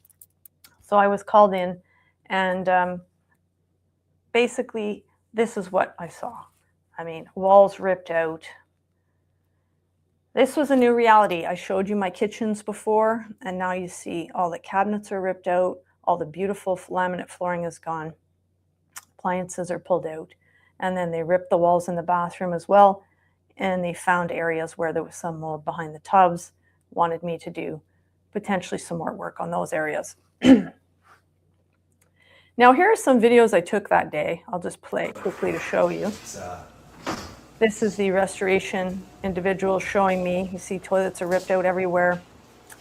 So I was called in, and basically this is what I saw. I mean, walls ripped out. This was a new reality. I showed you my kitchens before, and now you see all the cabinets are ripped out, all the beautiful laminate flooring is gone. Appliances are pulled out, and then they ripped the walls in the bathroom as well, and they found areas where there was some mold behind the tubs, wanted me to do potentially some more work on those areas. Now here are some videos I took that day. I'll just play quickly to show you. This is the restoration individual showing me. You see toilets are ripped out everywhere,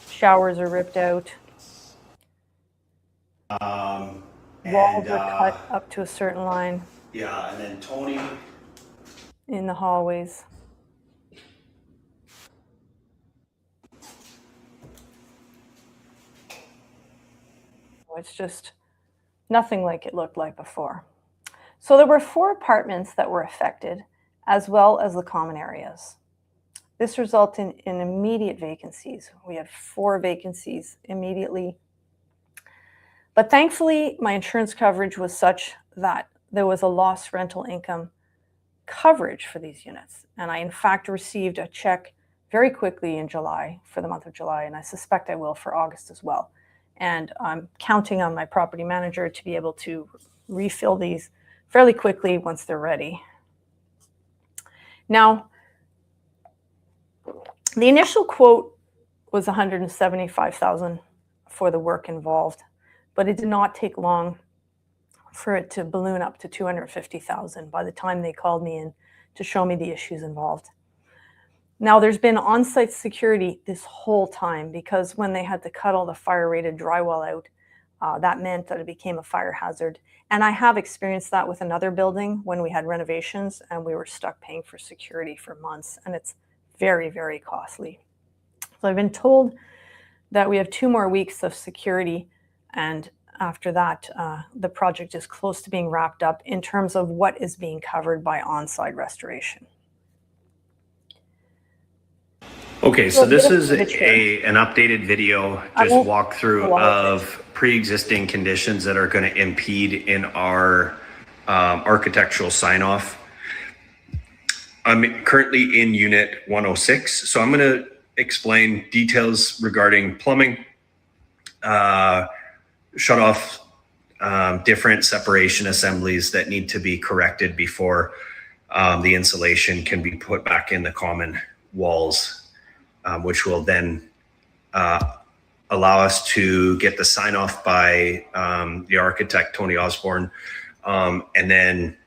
showers are ripped out. Walls are cut up to a certain line. Yeah, and then Tony in the hallways. It's just nothing like it looked like before. So there were 4 apartments that were affected, as well as the common areas. This resulted in immediate vacancies. We had 4 vacancies immediately. But thankfully, my insurance coverage was such that there was a lost rental income coverage for these units. And I, in fact, received a check very quickly in July for the month of July, and I suspect I will for August as well. And I'm counting on my property manager to be able to refill these fairly quickly once they're ready. Now, the initial quote was $175,000 for the work involved, but it did not take long for it to balloon up to $250,000 by the time they called me in to show me the issues involved. Now, there's been on-site security this whole time, because when they had to cut all the fire-rated drywall out, that meant that it became a fire hazard. And I have experienced that with another building when we had renovations and we were stuck paying for security for months, and it's very, very costly. So I've been told that we have 2 more weeks of security, and after that, the project is close to being wrapped up in terms of what is being covered by on-site restoration. Okay, so this is an updated video, just walkthrough of pre-existing conditions that are going to impede in our architectural sign-off. I'm currently in unit 106, so I'm going to explain details regarding plumbing, shut-off, different separation assemblies that need to be corrected before the insulation can be put back in the common walls. Which will then allow us to get the sign off by the architect, Tony Osborne, and then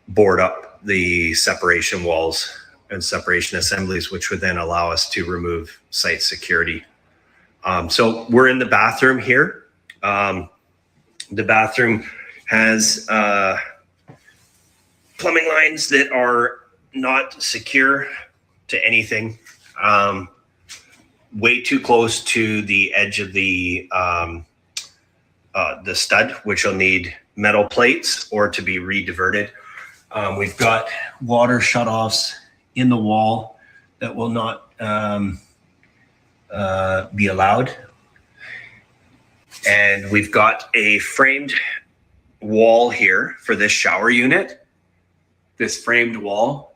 board up the separation walls and separation assemblies, which would then allow us to remove site security. So we're in the bathroom here. The bathroom has plumbing lines that are not secure to anything. Way too close to the edge of the stud, which will need metal plates or to be re-diverted. We've got water shutoffs in the wall that will not be allowed. And we've got a framed wall here for this shower unit. This framed wall.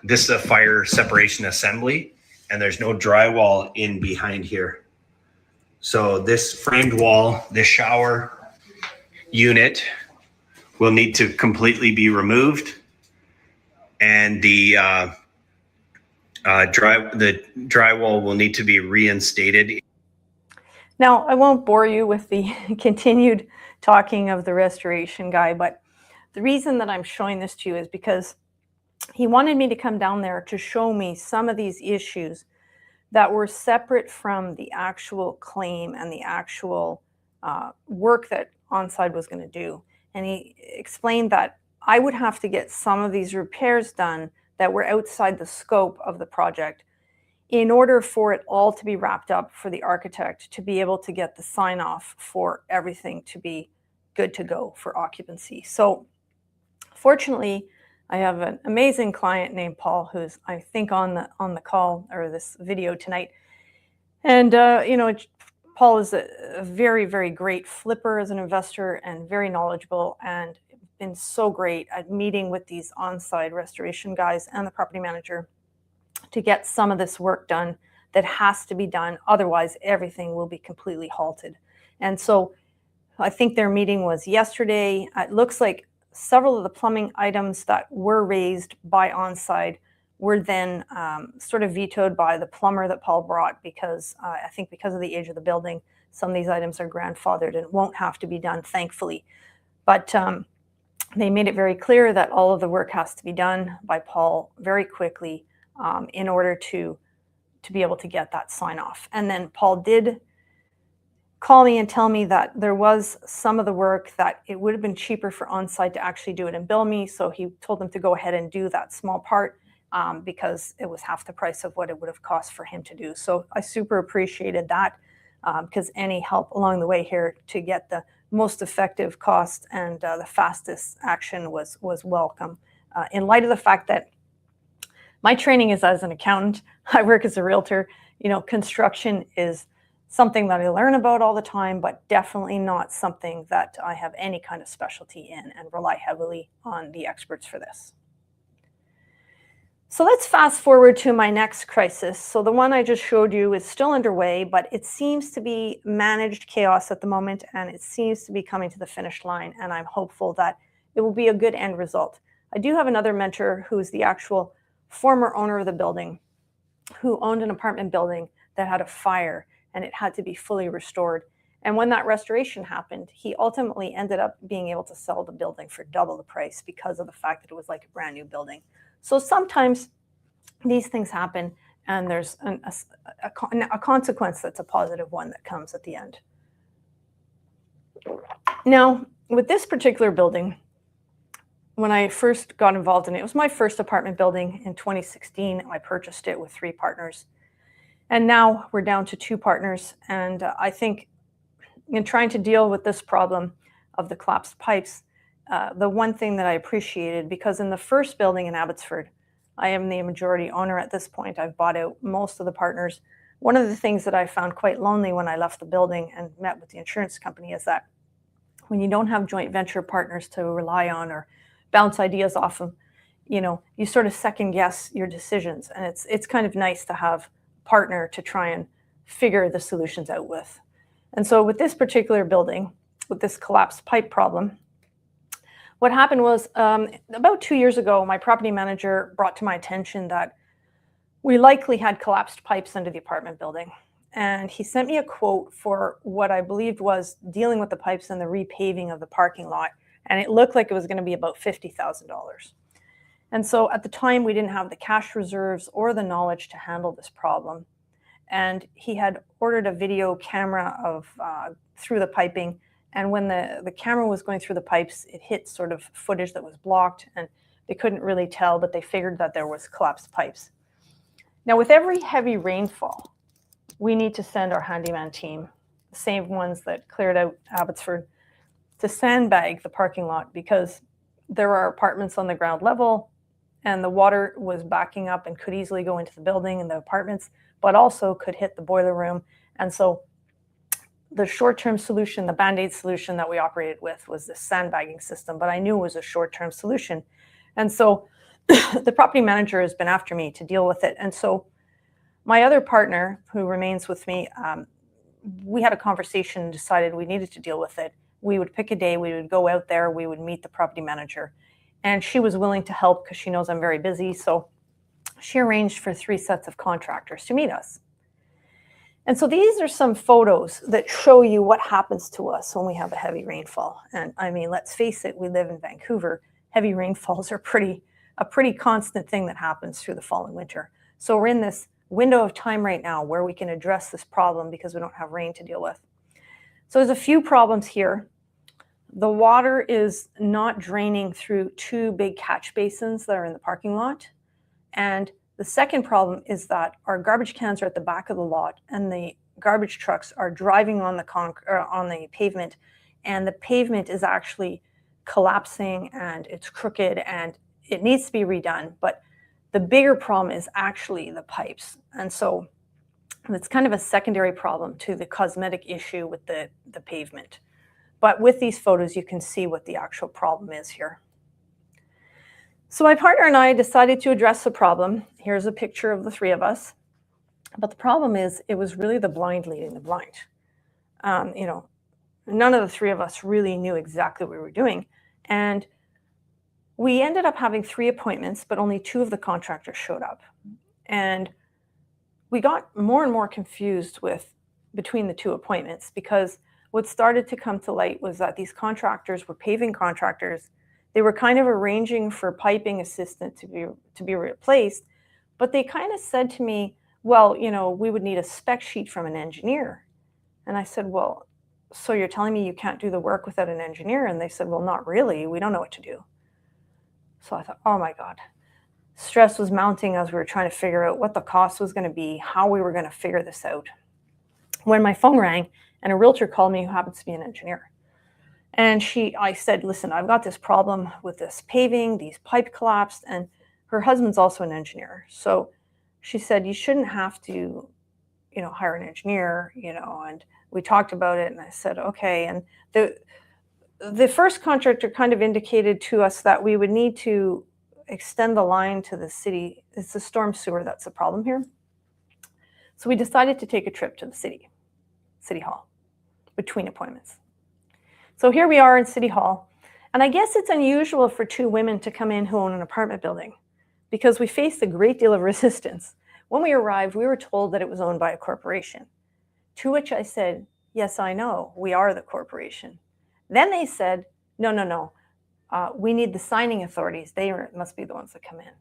This is a fire separation assembly, and there's no drywall in behind here. So this framed wall, this shower unit will need to completely be removed, and the drywall will need to be reinstated. Now, I won't bore you with the continued talking of the restoration guy, but the reason that I'm showing this to you is because he wanted me to come down there to show me some of these issues that were separate from the actual claim and the actual work that OnSide was going to do. And he explained that I would have to get some of these repairs done that were outside the scope of the project in order for it all to be wrapped up, for the architect to be able to get the sign off for everything to be good to go for occupancy. So fortunately, I have an amazing client named Paul, who's I think on the call or this video tonight. And Paul is a very, very great flipper as an investor and very knowledgeable, and been so great at meeting with these on-site restoration guys and the property manager to get some of this work done that has to be done. Otherwise, everything will be completely halted. And so I think their meeting was yesterday. It looks like several of the plumbing items that were raised by on-site were then sort of vetoed by the plumber that Paul brought, because I think because of the age of the building, some of these items are grandfathered and won't have to be done, thankfully. But they made it very clear that all of the work has to be done by Paul very quickly in order to be able to get that sign off. And then Paul did call me and tell me that there was some of the work that it would have been cheaper for on-site to actually do it and bill me. So he told them to go ahead and do that small part because it was half the price of what it would have cost for him to do. So I super appreciated that because any help along the way here to get the most effective cost and the fastest action was welcome. In light of the fact that my training is as an accountant, I work as a realtor, construction is something that I learn about all the time, but definitely not something that I have any kind of specialty in, and rely heavily on the experts for this. So let's fast forward to my next crisis. So the one I just showed you is still underway, but it seems to be managed chaos at the moment, and it seems to be coming to the finish line, and I'm hopeful that it will be a good end result. I do have another mentor who is the actual former owner of the building, who owned an apartment building that had a fire and it had to be fully restored. And when that restoration happened, he ultimately ended up being able to sell the building for double the price because of the fact that it was like a brand new building. So sometimes these things happen, and there's a consequence that's a positive one that comes at the end. Now, with this particular building, when I first got involved in it, it was my first apartment building in 2016. I purchased it with 3 partners. And now we're down to 2 partners. And I think in trying to deal with this problem of the collapsed pipes, the one thing that I appreciated, because in the first building in Abbotsford, I am the majority owner at this point. I've bought out most of the partners. One of the things that I found quite lonely when I left the building and met with the insurance company is that when you don't have joint venture partners to rely on or bounce ideas off of, you sort of second guess your decisions. And it's kind of nice to have a partner to try and figure the solutions out with. And so with this particular building, with this collapsed pipe problem, what happened was about 2 years ago, my property manager brought to my attention that we likely had collapsed pipes under the apartment building. And he sent me a quote for what I believed was dealing with the pipes and the repaving of the parking lot. And it looked like it was going to be about $50,000. And so at the time, we didn't have the cash reserves or the knowledge to handle this problem. And he had ordered a video camera of through the piping. And when the camera was going through the pipes, it hit sort of footage that was blocked, and they couldn't really tell, but they figured that there was collapsed pipes. Now, with every heavy rainfall, we need to send our handyman team, the same ones that cleared out Abbotsford, to sandbag the parking lot, because there are apartments on the ground level and the water was backing up and could easily go into the building and the apartments, but also could hit the boiler room. And so the short-term solution, the Band-Aid solution that we operated with, was this sandbagging system, but I knew it was a short-term solution. And so the property manager has been after me to deal with it. And so my other partner, who remains with me, we had a conversation and decided we needed to deal with it. We would pick a day, we would go out there, we would meet the property manager. And she was willing to help because she knows I'm very busy. So she arranged for 3 sets of contractors to meet us. And so these are some photos that show you what happens to us when we have a heavy rainfall. And I mean, let's face it, we live in Vancouver. Heavy rainfalls are a pretty constant thing that happens through the fall and winter. So we're in this window of time right now where we can address this problem because we don't have rain to deal with. So there's a few problems here. The water is not draining through 2 big catch basins that are in the parking lot. And The second problem is that our garbage cans are at the back of the lot, and the garbage trucks are driving on the pavement, and the pavement is actually collapsing and it's crooked and it needs to be redone. But the bigger problem is actually the pipes. And so it's kind of a secondary problem to the cosmetic issue with the pavement. But with these photos, you can see what the actual problem is here. So my partner and I decided to address the problem. Here's a picture of the three of us. But the problem is, it was really the blind leading the blind. None of the three of us really knew exactly what we were doing. And we ended up having 3 appointments, but only 2 of the contractors showed up. And we got more and more confused between the 2 appointments, because what started to come to light was that these contractors were paving contractors. They were kind of arranging for piping assistant to be replaced, but they kind of said to me, well, we would need a spec sheet from an engineer. And I said, well, so you're telling me you can't do the work without an engineer? And they said, well, not really. We don't know what to do. So I thought, oh my God. Stress was mounting as we were trying to figure out what the cost was going to be, how we were going to figure this out. When my phone rang and a realtor called me who happens to be an engineer. And I said, listen, I've got this problem with this paving, these pipe collapsed, and her husband's also an engineer. So she said, you shouldn't have to, hire an engineer, and we talked about it, and I said, okay. And the first contractor kind of indicated to us that we would need to extend the line to the city. It's the storm sewer that's the problem here. So we decided to take a trip to the city hall between appointments. So here we are in City Hall, and I guess it's unusual for 2 women to come in who own an apartment building, because we faced a great deal of resistance. When we arrived, we were told that it was owned by a corporation, to which I said, yes, I know, we are the corporation. Then they said, no, we need the signing authorities. They must be the ones that come in.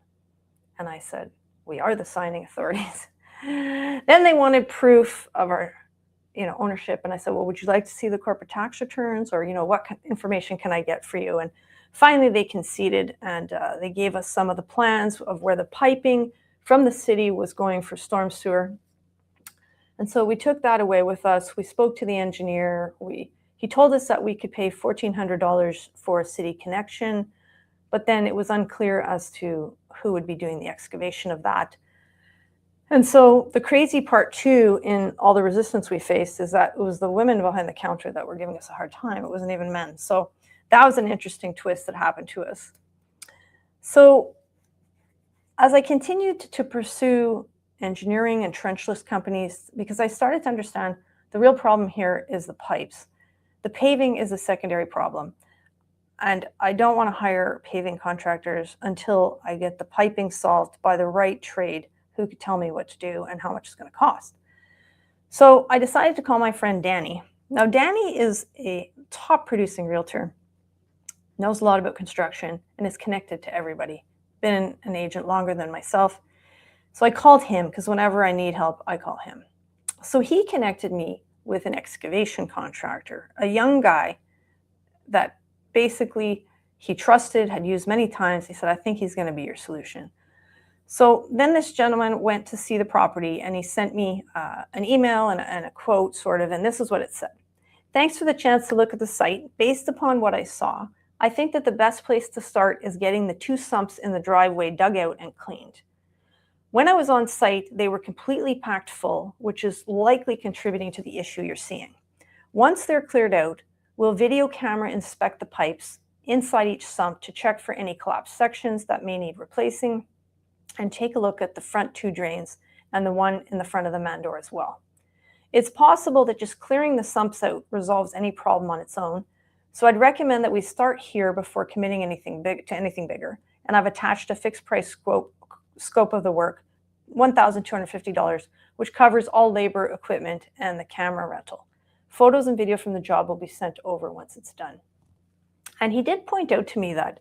And I said, we are the signing authorities. Then they wanted proof of our ownership. And I said, well, would you like to see the corporate tax returns, or, what information can I get for you? And finally they conceded, and they gave us some of the plans of where the piping from the city was going for storm sewer. And so we took that away with us. We spoke to the engineer. He told us that we could pay $1,400 for a city connection, but then it was unclear as to who would be doing the excavation of that. And so the crazy part too, in all the resistance we faced, is that it was the women behind the counter that were giving us a hard time. It wasn't even men. So that was an interesting twist that happened to us. So as I continued to pursue engineering and trenchless companies, because I started to understand the real problem here is the pipes. The paving is a secondary problem. And I don't want to hire paving contractors until I get the piping solved by the right trade who could tell me what to do and how much it's going to cost. So I decided to call my friend Danny. Now, Danny is a top producing realtor, knows a lot about construction, and is connected to everybody. Been an agent longer than myself. So I called him, because whenever I need help, I call him. So he connected me with an excavation contractor, a young guy that basically he trusted, had used many times. He said, I think he's going to be your solution. So then this gentleman went to see the property, and he sent me an email and a quote, sort of, and this is what it said. Thanks for the chance to look at the site. Based upon what I saw, I think that the best place to start is getting the 2 sumps in the driveway dug out and cleaned. When I was on site, they were completely packed full, which is likely contributing to the issue you're seeing. Once they're cleared out, we'll video camera inspect the pipes inside each sump to check for any collapsed sections that may need replacing, and take a look at the front 2 drains and the one in the front of the man door as well. It's possible that just clearing the sumps out resolves any problem on its own, so I'd recommend that we start here before committing anything bigger, and I've attached a fixed price scope of the work, $1,250, which covers all labor, equipment, and the camera rental. Photos and video from the job will be sent over once it's done. And he did point out to me that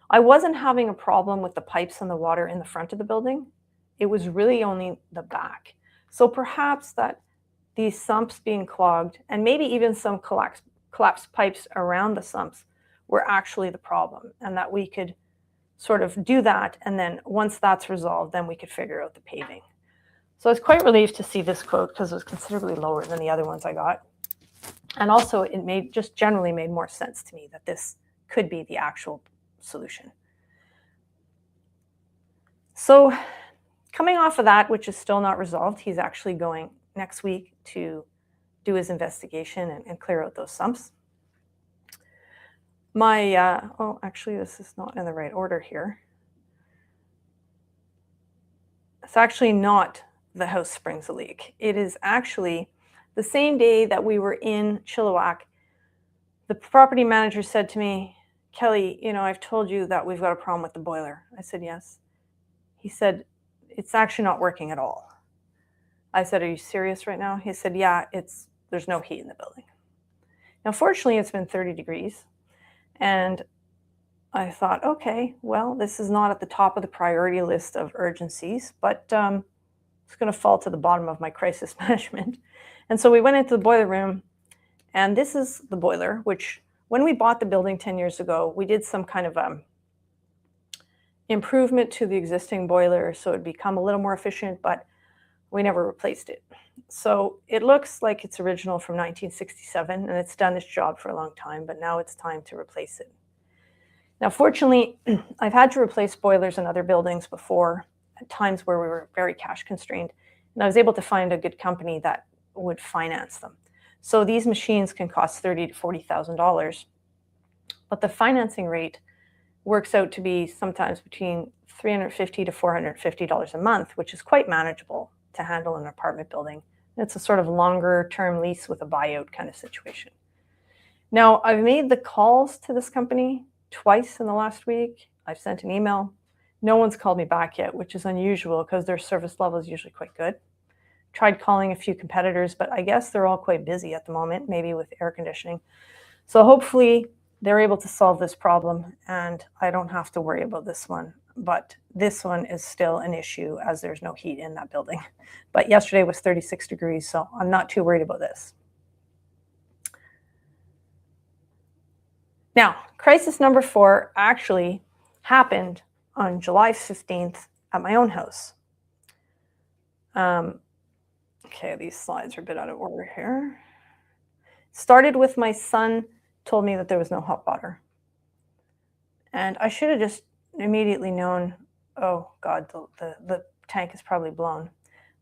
I wasn't having a problem with the pipes and the water in the front of the building. It was really only the back. So perhaps that these sumps being clogged, and maybe even some collapsed pipes around the sumps, were actually the problem, and that we could sort of do that. And then once that's resolved, then we could figure out the paving. So I was quite relieved to see this quote because it was considerably lower than the other ones I got. And also it just generally made more sense to me that this could be the actual solution. So coming off of that, which is still not resolved, he's actually going next week to do his investigation and clear out those sumps. Oh, actually, this is not in the right order here. It's actually not the house springs a leak. It is actually the same day that we were in Chilliwack, the property manager said to me, Kelly, I've told you that we've got a problem with the boiler. I said, yes. He said, it's actually not working at all. I said, are you serious right now? He said, yeah, there's no heat in the building. Now, fortunately, it's been 30 degrees. And I thought, okay, well, this is not at the top of the priority list of urgencies, but it's going to fall to the bottom of my crisis management. And so we went into the boiler room, and this is the boiler, which when we bought the building 10 years ago, we did some kind of improvement to the existing boiler so it'd become a little more efficient, but we never replaced it. So it looks like it's original from 1967, and it's done its job for a long time, but now it's time to replace it. Now, fortunately, I've had to replace boilers in other buildings before, at times where we were very cash constrained, and I was able to find a good company that would finance them. So these machines can cost $30,000 to $40,000, but the financing rate works out to be sometimes between $350 to $450 a month, which is quite manageable to handle in an apartment building. It's a sort of longer term lease with a buyout kind of situation. Now, I've made the calls to this company twice in the last week. I've sent an email. No one's called me back yet, which is unusual because their service level is usually quite good. Tried calling a few competitors, but I guess they're all quite busy at the moment, maybe with air conditioning. So hopefully they're able to solve this problem and I don't have to worry about this one. But this one is still an issue as there's no heat in that building. But yesterday was 36 degrees, so I'm not too worried about this. Now, crisis number 4 actually happened on July 15th at my own house. Okay, these slides are a bit out of order here. Started with my son told me that there was no hot water. And I should have just immediately known, oh God, the tank is probably blown.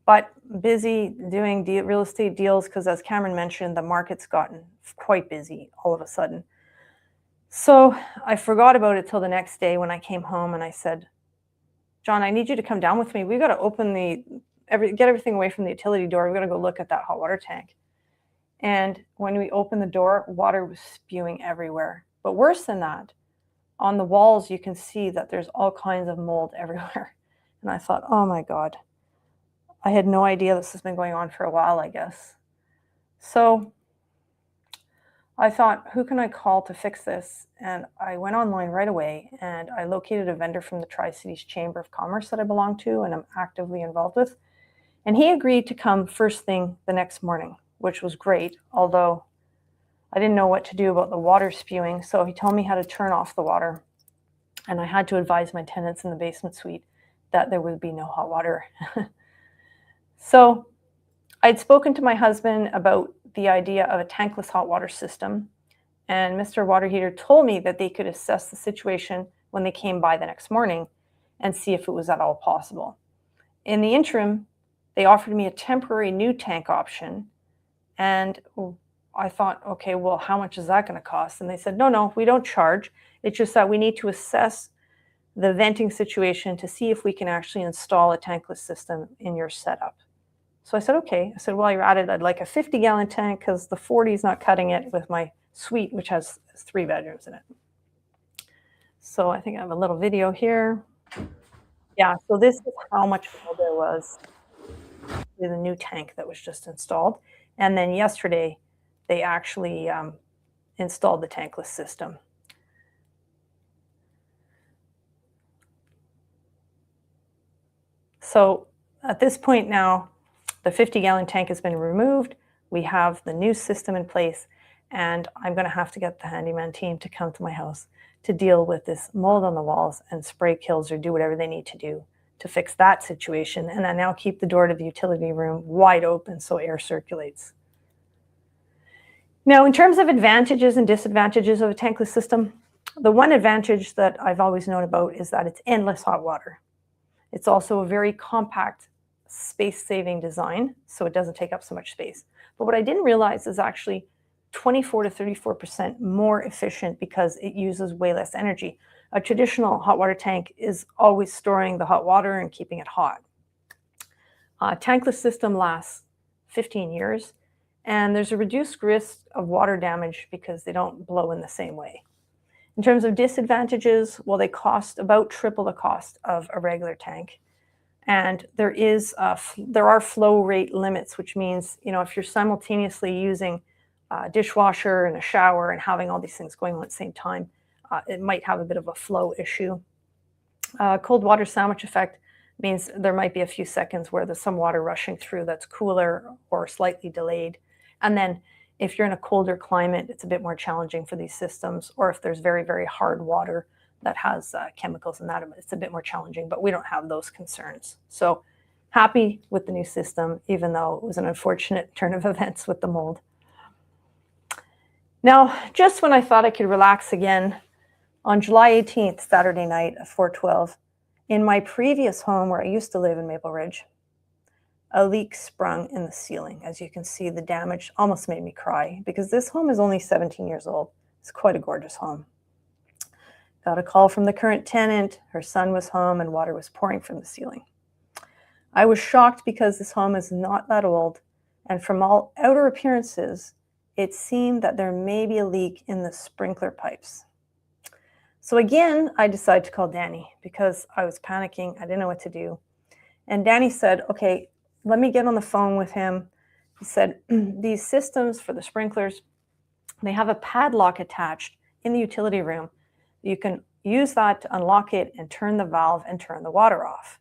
But busy doing real estate deals because, as Cameron mentioned, the market's gotten quite busy all of a sudden. So I forgot about it till the next day when I came home and I said, John, I need you to come down with me. We've got to open get everything away from the utility door. We've got to go look at that hot water tank. And when we opened the door, water was spewing everywhere. But worse than that, on the walls, you can see that there's all kinds of mold everywhere. And I thought, oh my God, I had no idea this has been going on for a while, I guess. So I thought, who can I call to fix this? And I went online right away and I located a vendor from the Tri-Cities Chamber of Commerce that I belong to and I'm actively involved with. And he agreed to come first thing the next morning, which was great, although I didn't know what to do about the water spewing. So he told me how to turn off the water. And I had to advise my tenants in the basement suite that there would be no hot water. So I'd spoken to my husband about the idea of a tankless hot water system. And Mr. Water Heater told me that they could assess the situation when they came by the next morning and see if it was at all possible. In the interim, they offered me a temporary new tank option. And I thought, okay, well, how much is that going to cost? And they said, no, we don't charge. It's just that we need to assess the venting situation to see if we can actually install a tankless system in your setup. So I said, okay. I said, while you're at it, I'd like a 50-gallon tank because the 40 is not cutting it with my suite, which has 3 bedrooms in it. So I think I have a little video here. Yeah, so this is how much mold there was with a new tank that was just installed. And then yesterday, they actually installed the tankless system. So at this point now, the 50-gallon tank has been removed. We have the new system in place, and I'm going to have to get the handyman team to come to my house to deal with this mold on the walls and spray kills or do whatever they need to do to fix that situation. And I now keep the door to the utility room wide open so air circulates. Now, in terms of advantages and disadvantages of a tankless system, the one advantage that I've always known about is that it's endless hot water. It's also a very compact, space-saving design, so it doesn't take up so much space. But what I didn't realize is actually 24 to 34% more efficient because it uses way less energy. A traditional hot water tank is always storing the hot water and keeping it hot. A tankless system lasts 15 years, and there's a reduced risk of water damage because they don't blow in the same way. In terms of disadvantages, well, they cost about triple the cost of a regular tank. And there are flow rate limits, which means, if you're simultaneously using a dishwasher and a shower and having all these things going on at the same time, it might have a bit of a flow issue. Cold water sandwich effect means there might be a few seconds where there's some water rushing through that's cooler or slightly delayed. And then if you're in a colder climate, it's a bit more challenging for these systems, or if there's very, very hard water that has chemicals in that, it's a bit more challenging, but we don't have those concerns. So happy with the new system, even though it was an unfortunate turn of events with the mold. Now, just when I thought I could relax again, on July 18th, Saturday night at 4:12, in my previous home where I used to live in Maple Ridge, a leak sprung in the ceiling. As you can see, the damage almost made me cry because this home is only 17 years old. It's quite a gorgeous home. Got a call from the current tenant. Her son was home and water was pouring from the ceiling. I was shocked because this home is not that old, and from all outer appearances, it seemed that there may be a leak in the sprinkler pipes. So again, I decided to call Danny because I was panicking. I didn't know what to do. And Danny said, okay, let me get on the phone with him. He said, these systems for the sprinklers, they have a padlock attached in the utility room. You can use that to unlock it and turn the valve and turn the water off.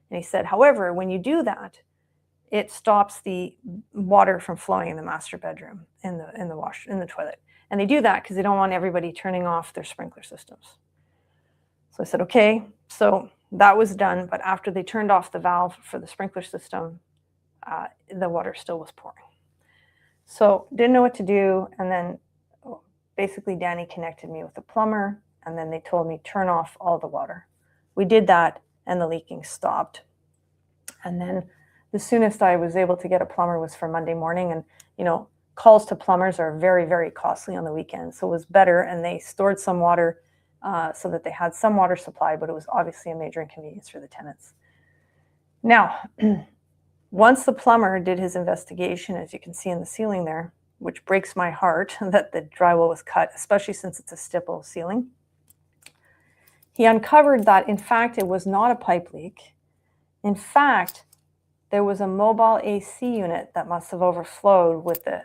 And he said, however, when you do that, it stops the water from flowing in the master bedroom, in the toilet. And they do that because they don't want everybody turning off their sprinkler systems. So I said, okay. So that was done. But after they turned off the valve for the sprinkler system, the water still was pouring. So didn't know what to do. And then basically Danny connected me with a plumber. And then they told me, turn off all the water. We did that and the leaking stopped. And then the soonest I was able to get a plumber was for Monday morning. And, calls to plumbers are very, very costly on the weekend. So it was better. And they stored some water so that they had some water supply, but it was obviously a major inconvenience for the tenants. Now, once the plumber did his investigation, as you can see in the ceiling there, which breaks my heart that the drywall was cut, especially since it's a stipple ceiling, he uncovered that, in fact, it was not a pipe leak. In fact, there was a mobile AC unit that must have overflowed with the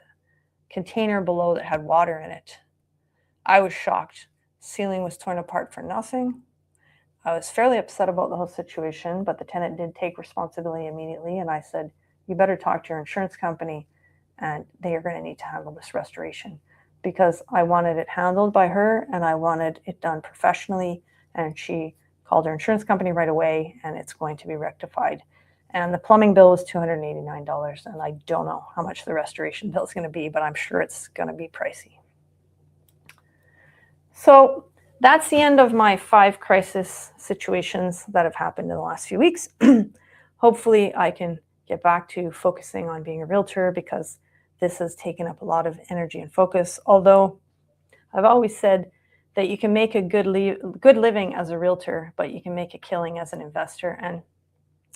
container below that had water in it. I was shocked. Ceiling was torn apart for nothing. I was fairly upset about the whole situation, but the tenant did take responsibility immediately. And I said, you better talk to your insurance company and they are going to need to handle this restoration, because I wanted it handled by her and I wanted it done professionally. And she called her insurance company right away and it's going to be rectified. And the plumbing bill was $289. And I don't know how much the restoration bill is going to be, but I'm sure it's going to be pricey. So that's the end of my 5 crisis situations that have happened in the last few weeks. Hopefully I can get back to focusing on being a realtor, because this has taken up a lot of energy and focus. Although I've always said that you can make a good living as a realtor, but you can make a killing as an investor. And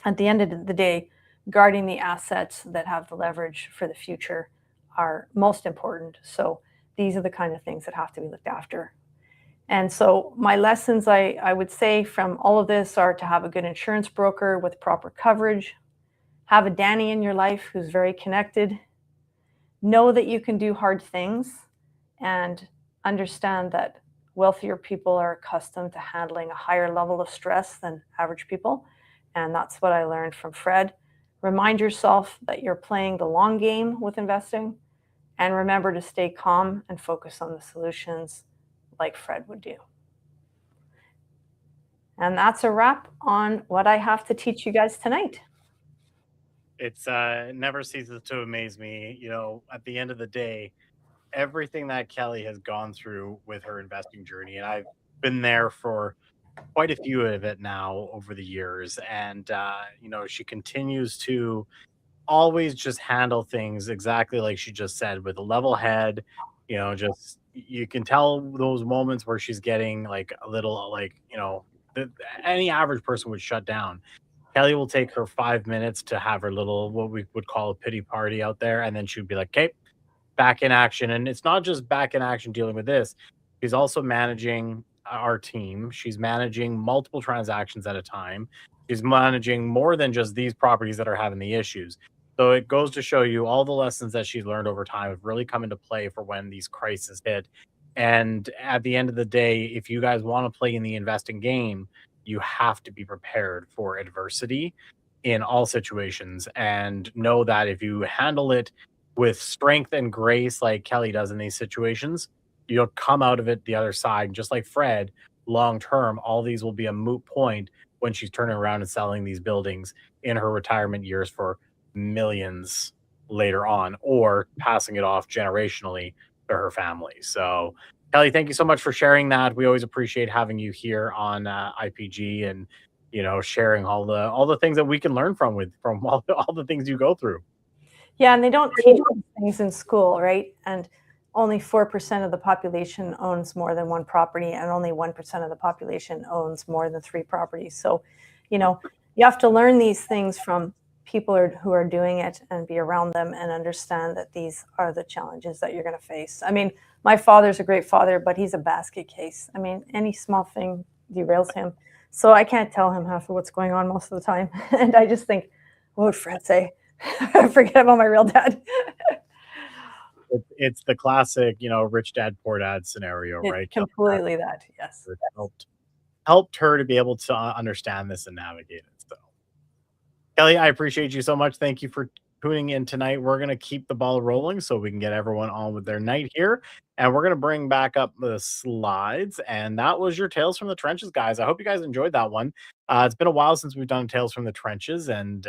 at the end of the day, guarding the assets that have the leverage for the future are most important. So these are the kind of things that have to be looked after. And so my lessons, I would say from all of this, are to have a good insurance broker with proper coverage, have a Danny in your life who's very connected, know that you can do hard things, and understand that wealthier people are accustomed to handling a higher level of stress than average people. And that's what I learned from Fred. Remind yourself that you're playing the long game with investing, and remember to stay calm and focus on the solutions like Fred would do. And that's a wrap on what I have to teach you guys tonight. It never ceases to amaze me. At the end of the day, everything that Kelly has gone through with her investing journey, and I've been there for quite a few of it now over the years. And she continues to always just handle things exactly like she just said, with a level head. Just you can tell those moments where she's getting like a little like, any average person would shut down. Kelly will take her 5 minutes to have her little, what we would call a pity party out there, and then she'd be like, okay, back in action. And it's not just back in action dealing with this. She's also managing our team. She's managing multiple transactions at a time. She's managing more than just these properties that are having the issues. So it goes to show you all the lessons that she's learned over time have really come into play for when these crises hit. And at the end of the day, if you guys want to play in the investing game, you have to be prepared for adversity in all situations, and know that if you handle it with strength and grace like Kelly does in these situations, you'll come out of it the other side. Just like Fred, long term, all these will be a moot point when she's turning around and selling these buildings in her retirement years for millions later on, or passing it off generationally to her family. So, Kelly, thank you so much for sharing that. We always appreciate having you here on IPG, and sharing all the things that we can learn from all the things you go through. Yeah, and they don't teach these things in school, right? And only 4% of the population owns more than one property, and only 1% of the population owns more than 3 properties. So, you have to learn these things from people who are doing it, and be around them and understand that these are the challenges that you're going to face. I mean, my father's a great father, but he's a basket case. I mean, any small thing derails him. So I can't tell him half of what's going on most of the time. And I just think, what would Fred say? Forget about my real dad. It's the classic, rich dad, poor dad scenario, right? Completely that, yes. It helped her to be able to understand this and navigate it. So, Kelly, I appreciate you so much. Thank you for tuning in tonight. We're going to keep the ball rolling so we can get everyone on with their night here. And we're going to bring back up the slides. And that was your Tales from the Trenches, guys. I hope you guys enjoyed that one. It's been a while since we've done Tales from the Trenches. And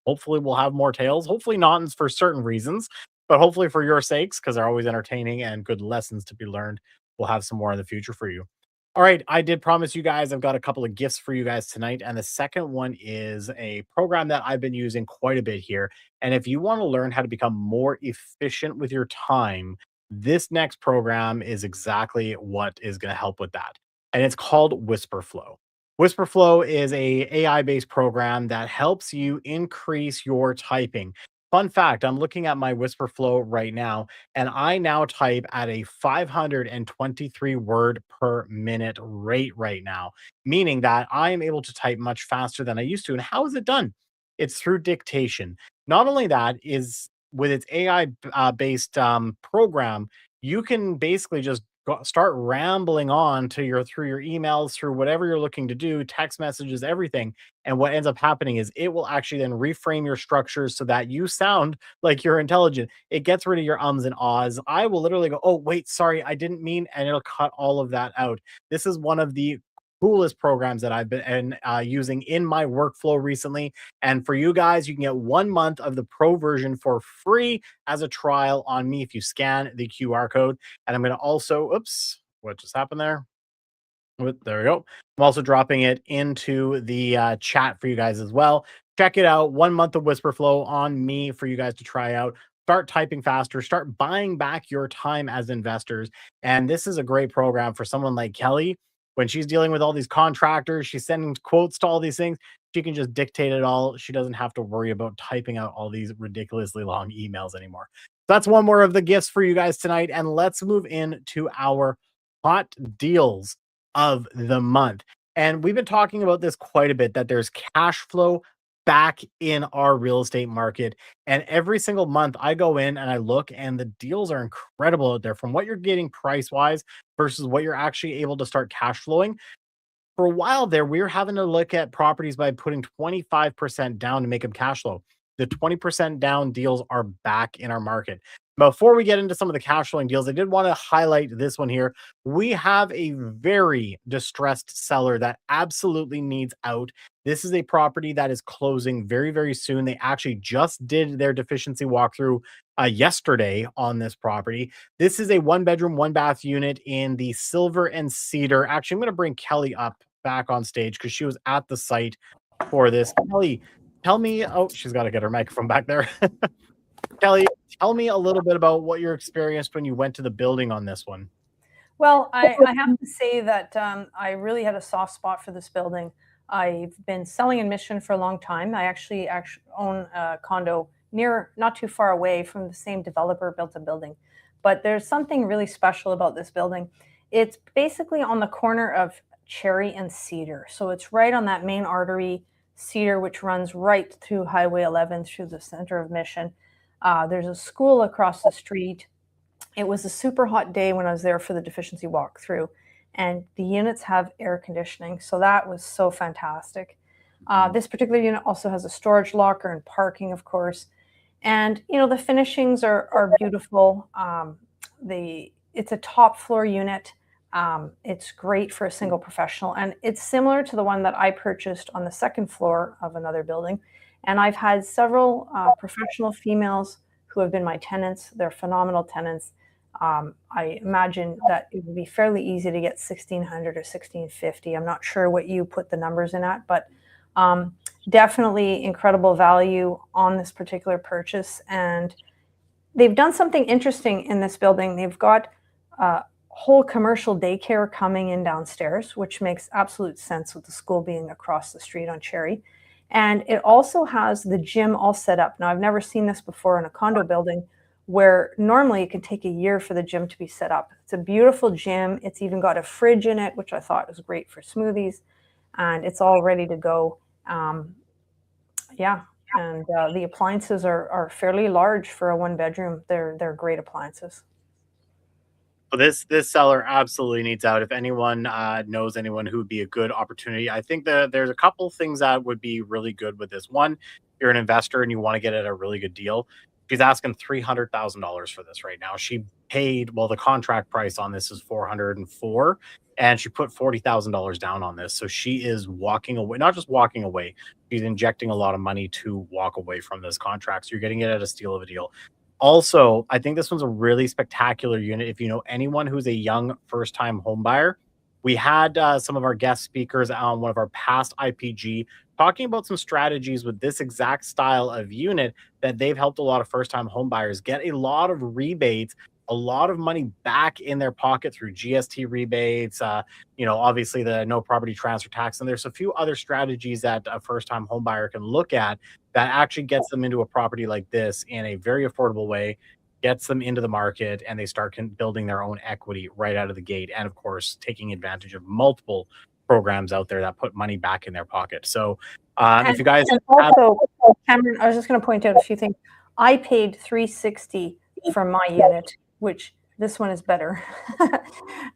hopefully we'll have more tales. Hopefully not for certain reasons, but hopefully for your sakes, because they're always entertaining and good lessons to be learned. We'll have some more in the future for you. All right, I did promise you guys I've got a couple of gifts for you guys tonight, and the second one is a program that I've been using quite a bit here. And if you want to learn how to become more efficient with your time, this next program is exactly what is going to help with that. And it's called WhisperFlow. WhisperFlow is a AI-based program that helps you increase your typing. Fun fact, I'm looking at my WhisperFlow right now, and I now type at a 523 word per minute rate right now, meaning that I am able to type much faster than I used to. And how is it done? It's through dictation. Not only that, is with its AI based program, you can basically just start rambling on through your emails, through whatever you're looking to do, text messages, everything. And what ends up happening is it will actually then reframe your structures so that you sound like you're intelligent. It gets rid of your ums and ahs. I will literally go, oh, wait, sorry, I didn't mean, and it'll cut all of that out. This is one of the coolest programs that I've been using in my workflow recently. And for you guys, you can get 1 month of the pro version for free as a trial on me if you scan the QR code. And I'm going to also, oops, what just happened there? There we go. I'm also dropping it into the chat for you guys as well. Check it out. 1 month of WhisperFlow on me for you guys to try out. Start typing faster. Start buying back your time as investors. And this is a great program for someone like Kelly. When she's dealing with all these contractors, she's sending quotes to all these things. She can just dictate it all. She doesn't have to worry about typing out all these ridiculously long emails anymore. That's one more of the gifts for you guys tonight. And let's move into our hot deals of the month. And we've been talking about this quite a bit, that there's cash flow back in our real estate market. And every single month I go in and I look, and the deals are incredible out there from what you're getting price wise versus what you're actually able to start cash flowing. For a while there, we were having to look at properties by putting 25% down to make them cash flow. The 20% down deals are back in our market. Before we get into some of the cash flowing deals, I did want to highlight this one here. We have a very distressed seller that absolutely needs out. This is a property that is closing very, very soon. They actually just did their deficiency walkthrough yesterday on this property. This is a 1 bedroom, 1 bath unit in the Silver and Cedar. Actually, I'm going to bring Kelly up back on stage because she was at the site for this. Kelly, tell me. Oh, she's got to get her microphone back there. Kelly, tell me a little bit about what you experienced when you went to the building on this one. Well, I have to say that I really had a soft spot for this building. I've been selling in Mission for a long time. I actually own a condo not too far away from the same developer built a building. But there's something really special about this building. It's basically on the corner of Cherry and Cedar. So it's right on that main artery, Cedar, which runs right through Highway 11 through the center of Mission. There's a school across the street. It was a super hot day when I was there for the deficiency walkthrough, and the units have air conditioning, so that was so fantastic. This particular unit also has a storage locker and parking, of course, and the finishings are beautiful. It's a top floor unit. It's great for a single professional, and it's similar to the one that I purchased on the second floor of another building. And I've had several professional females who have been my tenants. They're phenomenal tenants. I imagine that it would be fairly easy to get 1,600 or 1,650. I'm not sure what you put the numbers in at, but definitely incredible value on this particular purchase. And they've done something interesting in this building. They've got a whole commercial daycare coming in downstairs, which makes absolute sense with the school being across the street on Cherry. And it also has the gym all set up. Now, I've never seen this before in a condo building where normally it can take a year for the gym to be set up. It's a beautiful gym. It's even got a fridge in it, which I thought was great for smoothies. And it's all ready to go. Yeah. And the appliances are fairly large for a 1 bedroom. They're great appliances. Well, this seller absolutely needs out. If anyone knows anyone who would be a good opportunity, I think that there's a couple things that would be really good with this. One, you're an investor and you want to get it at a really good deal. She's asking $300,000 for this right now. She paid, well, the contract price on this is 404, and she put $40,000 down on this. So she is walking away, not just walking away, she's injecting a lot of money to walk away from this contract. So you're getting it at a steal of a deal. Also, I think this one's a really spectacular unit. If you know anyone who's a young first-time home buyer, we had some of our guest speakers on one of our past IPG talking about some strategies with this exact style of unit that they've helped a lot of first-time home buyers get a lot of rebates, a lot of money back in their pocket through GST rebates, obviously the no property transfer tax. And there's a few other strategies that a first-time home buyer can look at that actually gets them into a property like this in a very affordable way, gets them into the market, and they start building their own equity right out of the gate. And of course, taking advantage of multiple programs out there that put money back in their pocket. So if you guys also, Cameron, I was just going to point out a few things. I paid $360 for my unit, which this one is better.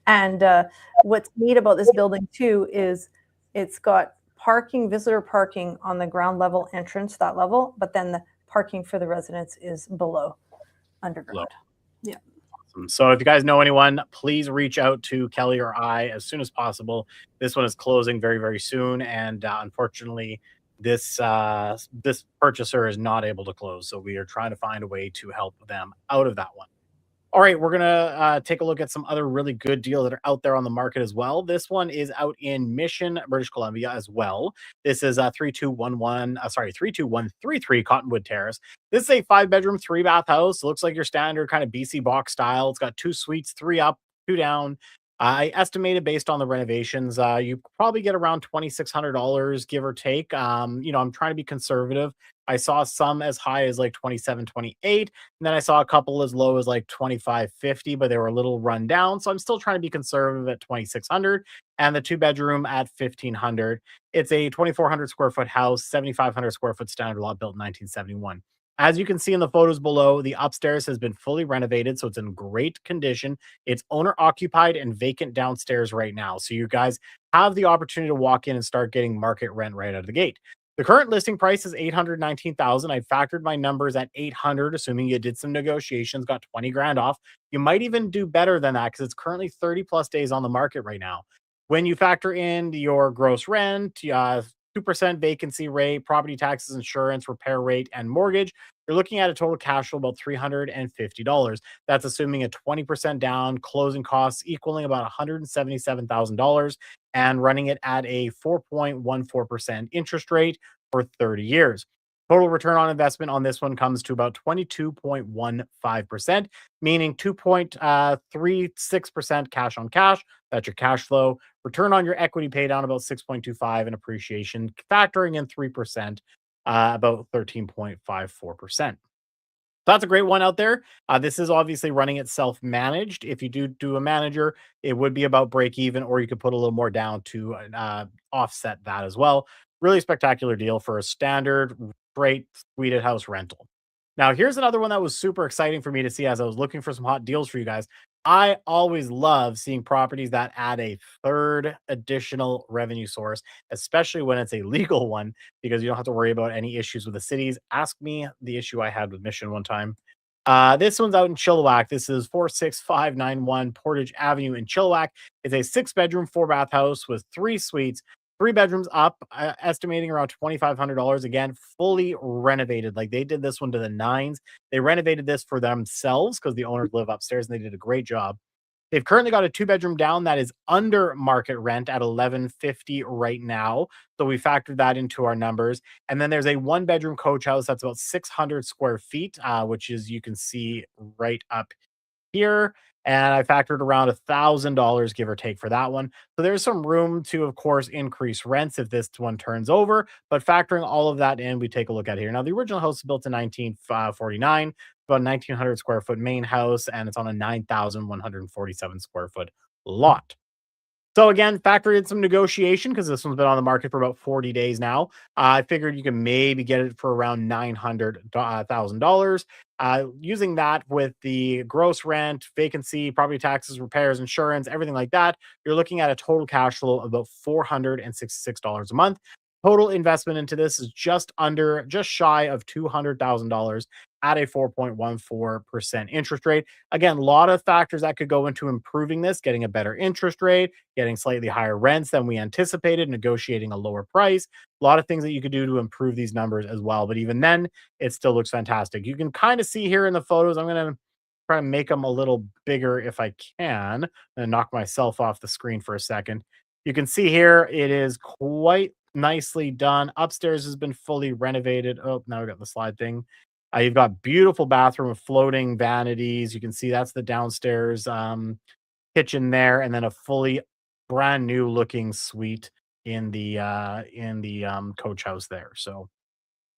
And what's neat about this building too is it's got visitor parking on the ground level entrance, that level, but then the parking for the residents is below, underground. Yeah. Awesome. So if you guys know anyone, please reach out to Kelly or I as soon as possible. This one is closing very, very soon. And unfortunately, this purchaser is not able to close. So we are trying to find a way to help them out of that one. All right, we're going to take a look at some other really good deals that are out there on the market as well. This one is out in Mission, British Columbia as well. This is 32133 Cottonwood Terrace. This is a 5-bedroom, 3-bath house. Looks like your standard kind of BC box style. It's got 2 suites, 3 up, 2 down. I estimated based on the renovations, you probably get around $2,600, give or take. I'm trying to be conservative. I saw some as high as like 27, 28, and then I saw a couple as low as like 25.50, but they were a little run down. So I'm still trying to be conservative at 2,600, and the 2-bedroom at 1,500. It's a 2,400 square foot house, 7,500 square foot standard lot built in 1971. As you can see in the photos below, the upstairs has been fully renovated, so it's in great condition. It's owner occupied and vacant downstairs right now. So you guys have the opportunity to walk in and start getting market rent right out of the gate. The current listing price is $819,000. I factored my numbers at 800, assuming you did some negotiations, got 20 grand off. You might even do better than that because it's currently 30 plus days on the market right now. When you factor in your gross rent, 2% vacancy rate, property taxes, insurance, repair rate, and mortgage, you're looking at a total cash flow about $350. That's assuming a 20% down, closing costs equaling about $177,000, and running it at a 4.14% interest rate for 30 years. Total return on investment on this one comes to about 22.15%, meaning 2.36% cash on cash. That's your cash flow. Return on your equity pay down about 6.25, and appreciation factoring in 3%, about 13.54%. That's a great one out there. This is obviously running it self-managed. If you do a manager, it would be about break even, or you could put a little more down to offset that as well. Really spectacular deal for a standard, great suited house rental. Now, here's another one that was super exciting for me to see as I was looking for some hot deals for you guys. I always love seeing properties that add a third additional revenue source, especially when it's a legal one, because you don't have to worry about any issues with the cities. Ask me the issue I had with Mission one time. This one's out in Chilliwack. This is 46591 Portage Avenue in Chilliwack. It's a 6-bedroom, 4-bath house with 3 suites, 3 bedrooms up, estimating around $2,500. Again, fully renovated. Like, they did this one to the nines. They renovated this for themselves because the owners live upstairs and they did a great job. They've currently got a 2-bedroom down that is under market rent at $1,150 right now. So we factored that into our numbers. And then there's a 1-bedroom coach house that's about 600 square feet, which is, you can see right up here. And I factored around $1,000, give or take, for that one. So there's some room to, of course, increase rents if this one turns over. But factoring all of that in, we take a look at here. Now, the original house was built in 1949, about 1,900 square foot main house, and it's on a 9,147 square foot lot. So again, factor in some negotiation because this one's been on the market for about 40 days now. I figured you can maybe get it for around $900,000. Using that with the gross rent, vacancy, property taxes, repairs, insurance, everything like that, you're looking at a total cash flow of about $466 a month. Total investment into this is just shy of $200,000 at a 4.14% interest rate. Again, a lot of factors that could go into improving this, getting a better interest rate, getting slightly higher rents than we anticipated, negotiating a lower price. A lot of things that you could do to improve these numbers as well. But even then, it still looks fantastic. You can kind of see here in the photos, I'm going to try to make them a little bigger if I can, and knock myself off the screen for a second. You can see here, it is quite nicely done. Upstairs has been fully renovated. Oh, now we got the slide thing. You've got beautiful bathroom with floating vanities. You can see that's the downstairs kitchen there, and then a fully brand new looking suite in the coach house there. So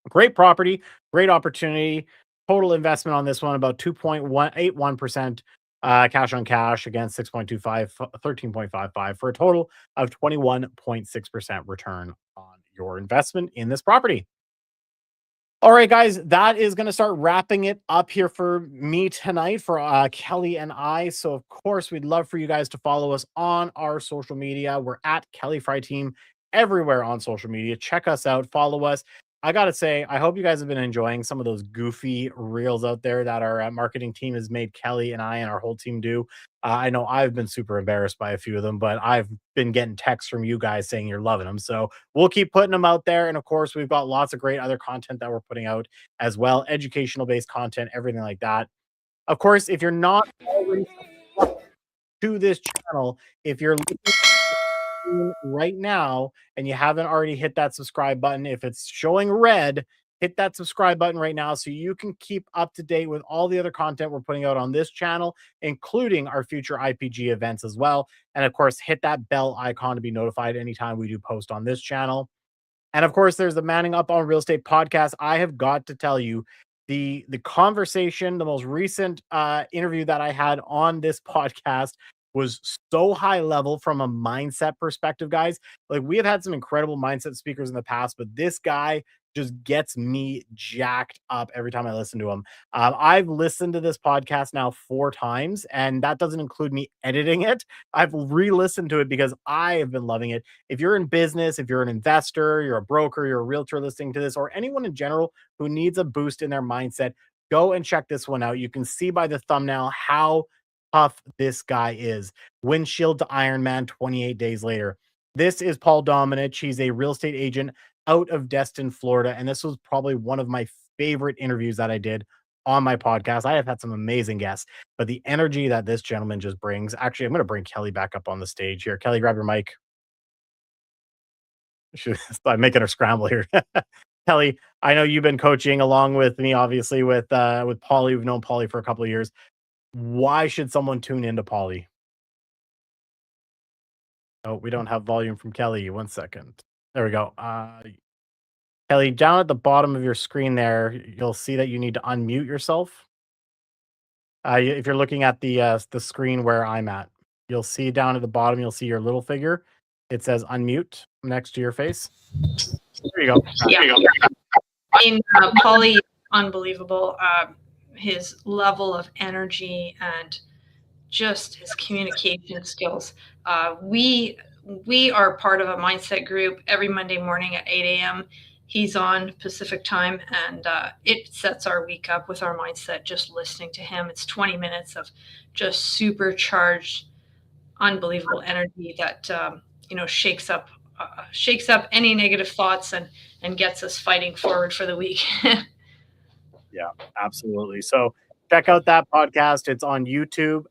great property, great opportunity. Total investment on this one about 2.181% cash on cash, again 6.25, 13.55 for a total of 21.6% return on your investment in this property. All right, guys, that is going to start wrapping it up here for me tonight, for Kelly and I. So, of course, we'd love for you guys to follow us on our social media. We're at Kelly Fry Team everywhere on social media. Check us out, follow us. I got to say, I hope you guys have been enjoying some of those goofy reels out there that our marketing team has made Kelly and I and our whole team do. I know I've been super embarrassed by a few of them, but I've been getting texts from you guys saying you're loving them. So we'll keep putting them out there. And of course, we've got lots of great other content that we're putting out as well, educational based content, everything like that. Of course, if you're not already subscribed to this channel, if you're looking right now and you haven't already hit that subscribe button, if it's showing red, hit that subscribe button right now so you can keep up to date with all the other content we're putting out on this channel, including our future IPG events as well. And of course, hit that bell icon to be notified anytime we do post on this channel. And of course, there's the Manning Up on Real Estate podcast. I have got to tell you, the conversation, the most recent interview that I had on this podcast was so high level from a mindset perspective, guys. Like, we have had some incredible mindset speakers in the past, but this guy just gets me jacked up every time I listen to him. I've listened to this podcast now 4 times, and that doesn't include me editing it. I've re-listened to it because I have been loving it. If you're in business, if you're an investor, you're a broker, you're a realtor listening to this, or anyone in general who needs a boost in their mindset, go and check this one out. You can see by the thumbnail how tough this guy is. Windshield to Iron Man 28 days later. This is Paul Dominich. He's a real estate agent out of Destin, Florida. And this was probably one of my favorite interviews that I did on my podcast. I have had some amazing guests, but the energy that this gentleman just brings. Actually, I'm going to bring Kelly back up on the stage here. Kelly, grab your mic. I'm making her scramble here. Kelly, I know you've been coaching along with me, obviously, with Paulie. We've known Paulie for a couple of years. Why should someone tune into Paulie? Oh, we don't have volume from Kelly. 1 second. There we go. Kelly, down at the bottom of your screen there, you'll see that you need to unmute yourself. If you're looking at the screen where I'm at, you'll see down at the bottom, you'll see your little figure. It says unmute next to your face. There you go. Yeah. There you go. I mean, Paulie, unbelievable. His level of energy and just his communication skills. We are part of a mindset group every Monday morning at 8 a.m. He's on Pacific time, and it sets our week up with our mindset just listening to him. It's 20 minutes of just supercharged, unbelievable energy that shakes up any negative thoughts and gets us fighting forward for the week. Yeah, absolutely. So check out that podcast. It's on YouTube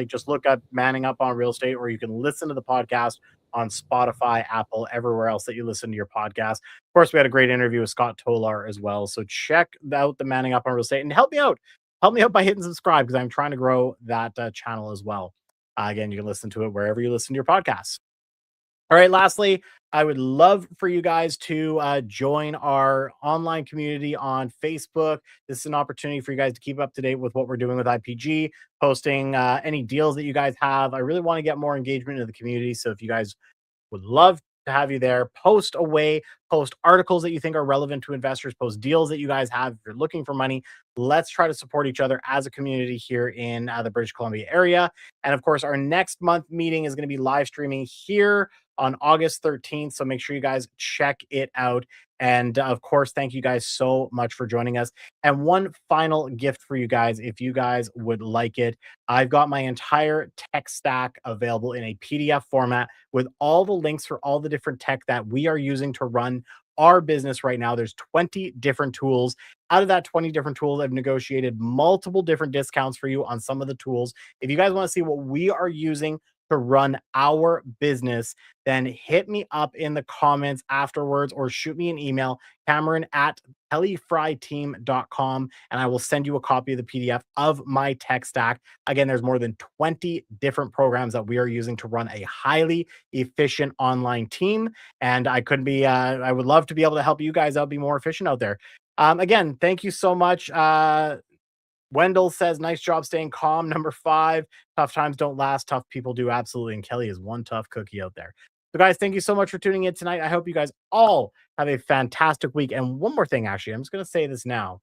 just look up Manning Up on Real Estate, or you can listen to the podcast on Spotify, Apple, everywhere else that you listen to your podcast. Of course, we had a great interview with Scott Tolar as well. So check out the Manning Up on Real Estate and help me out. Help me out by hitting subscribe, because I'm trying to grow that channel as well. Again, you can listen to it wherever you listen to your podcasts. All right, lastly, I would love for you guys to join our online community on Facebook. This is an opportunity for you guys to keep up to date with what we're doing with IPG, posting any deals that you guys have. I really want to get more engagement in the community. So if you guys would love to have you there, post away, post articles that you think are relevant to investors, post deals that you guys have. If you're looking for money, let's try to support each other as a community here in the British Columbia area. And of course, our next month meeting is going to be live streaming here on August 13th. So make sure you guys check it out. And of course, thank you guys so much for joining us. And one final gift for you guys, if you guys would like it, I've got my entire tech stack available in a PDF format with all the links for all the different tech that we are using to run our business right now. There's 20 different tools. Out of that 20 different tools, I've negotiated multiple different discounts for you on some of the tools. If you guys want to see what we are using to run our business, then hit me up in the comments afterwards, or shoot me an email, Cameron@kellyfryteam.com, and I will send you a copy of the PDF of my tech stack. Again, there's more than 20 different programs that we are using to run a highly efficient online team. And I would love to be able to help you guys out be more efficient out there. Again, thank you so much. Wendell says, nice job staying calm. Number 5, tough times don't last. Tough people do. Absolutely. And Kelly is one tough cookie out there. So guys, thank you so much for tuning in tonight. I hope you guys all have a fantastic week. And one more thing, actually, I'm just going to say this now.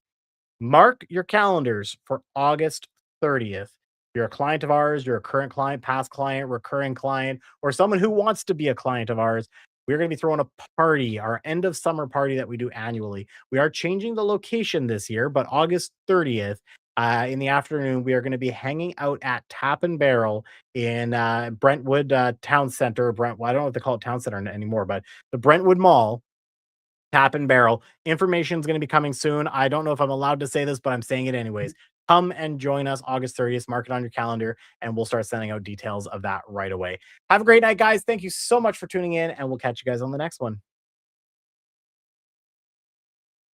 Mark your calendars for August 30th. If you're a client of ours, you're a current client, past client, recurring client, or someone who wants to be a client of ours, we're going to be throwing a party, our end of summer party that we do annually. We are changing the location this year, but August 30th, in the afternoon, we are going to be hanging out at Tap and Barrel in Brentwood Town Center. I don't know if they call it Town Center anymore, but the Brentwood Mall, Tap and Barrel. Information is going to be coming soon. I don't know if I'm allowed to say this, but I'm saying it anyways. Come and join us August 30th. Mark it on your calendar, and we'll start sending out details of that right away. Have a great night, guys. Thank you so much for tuning in, and we'll catch you guys on the next one.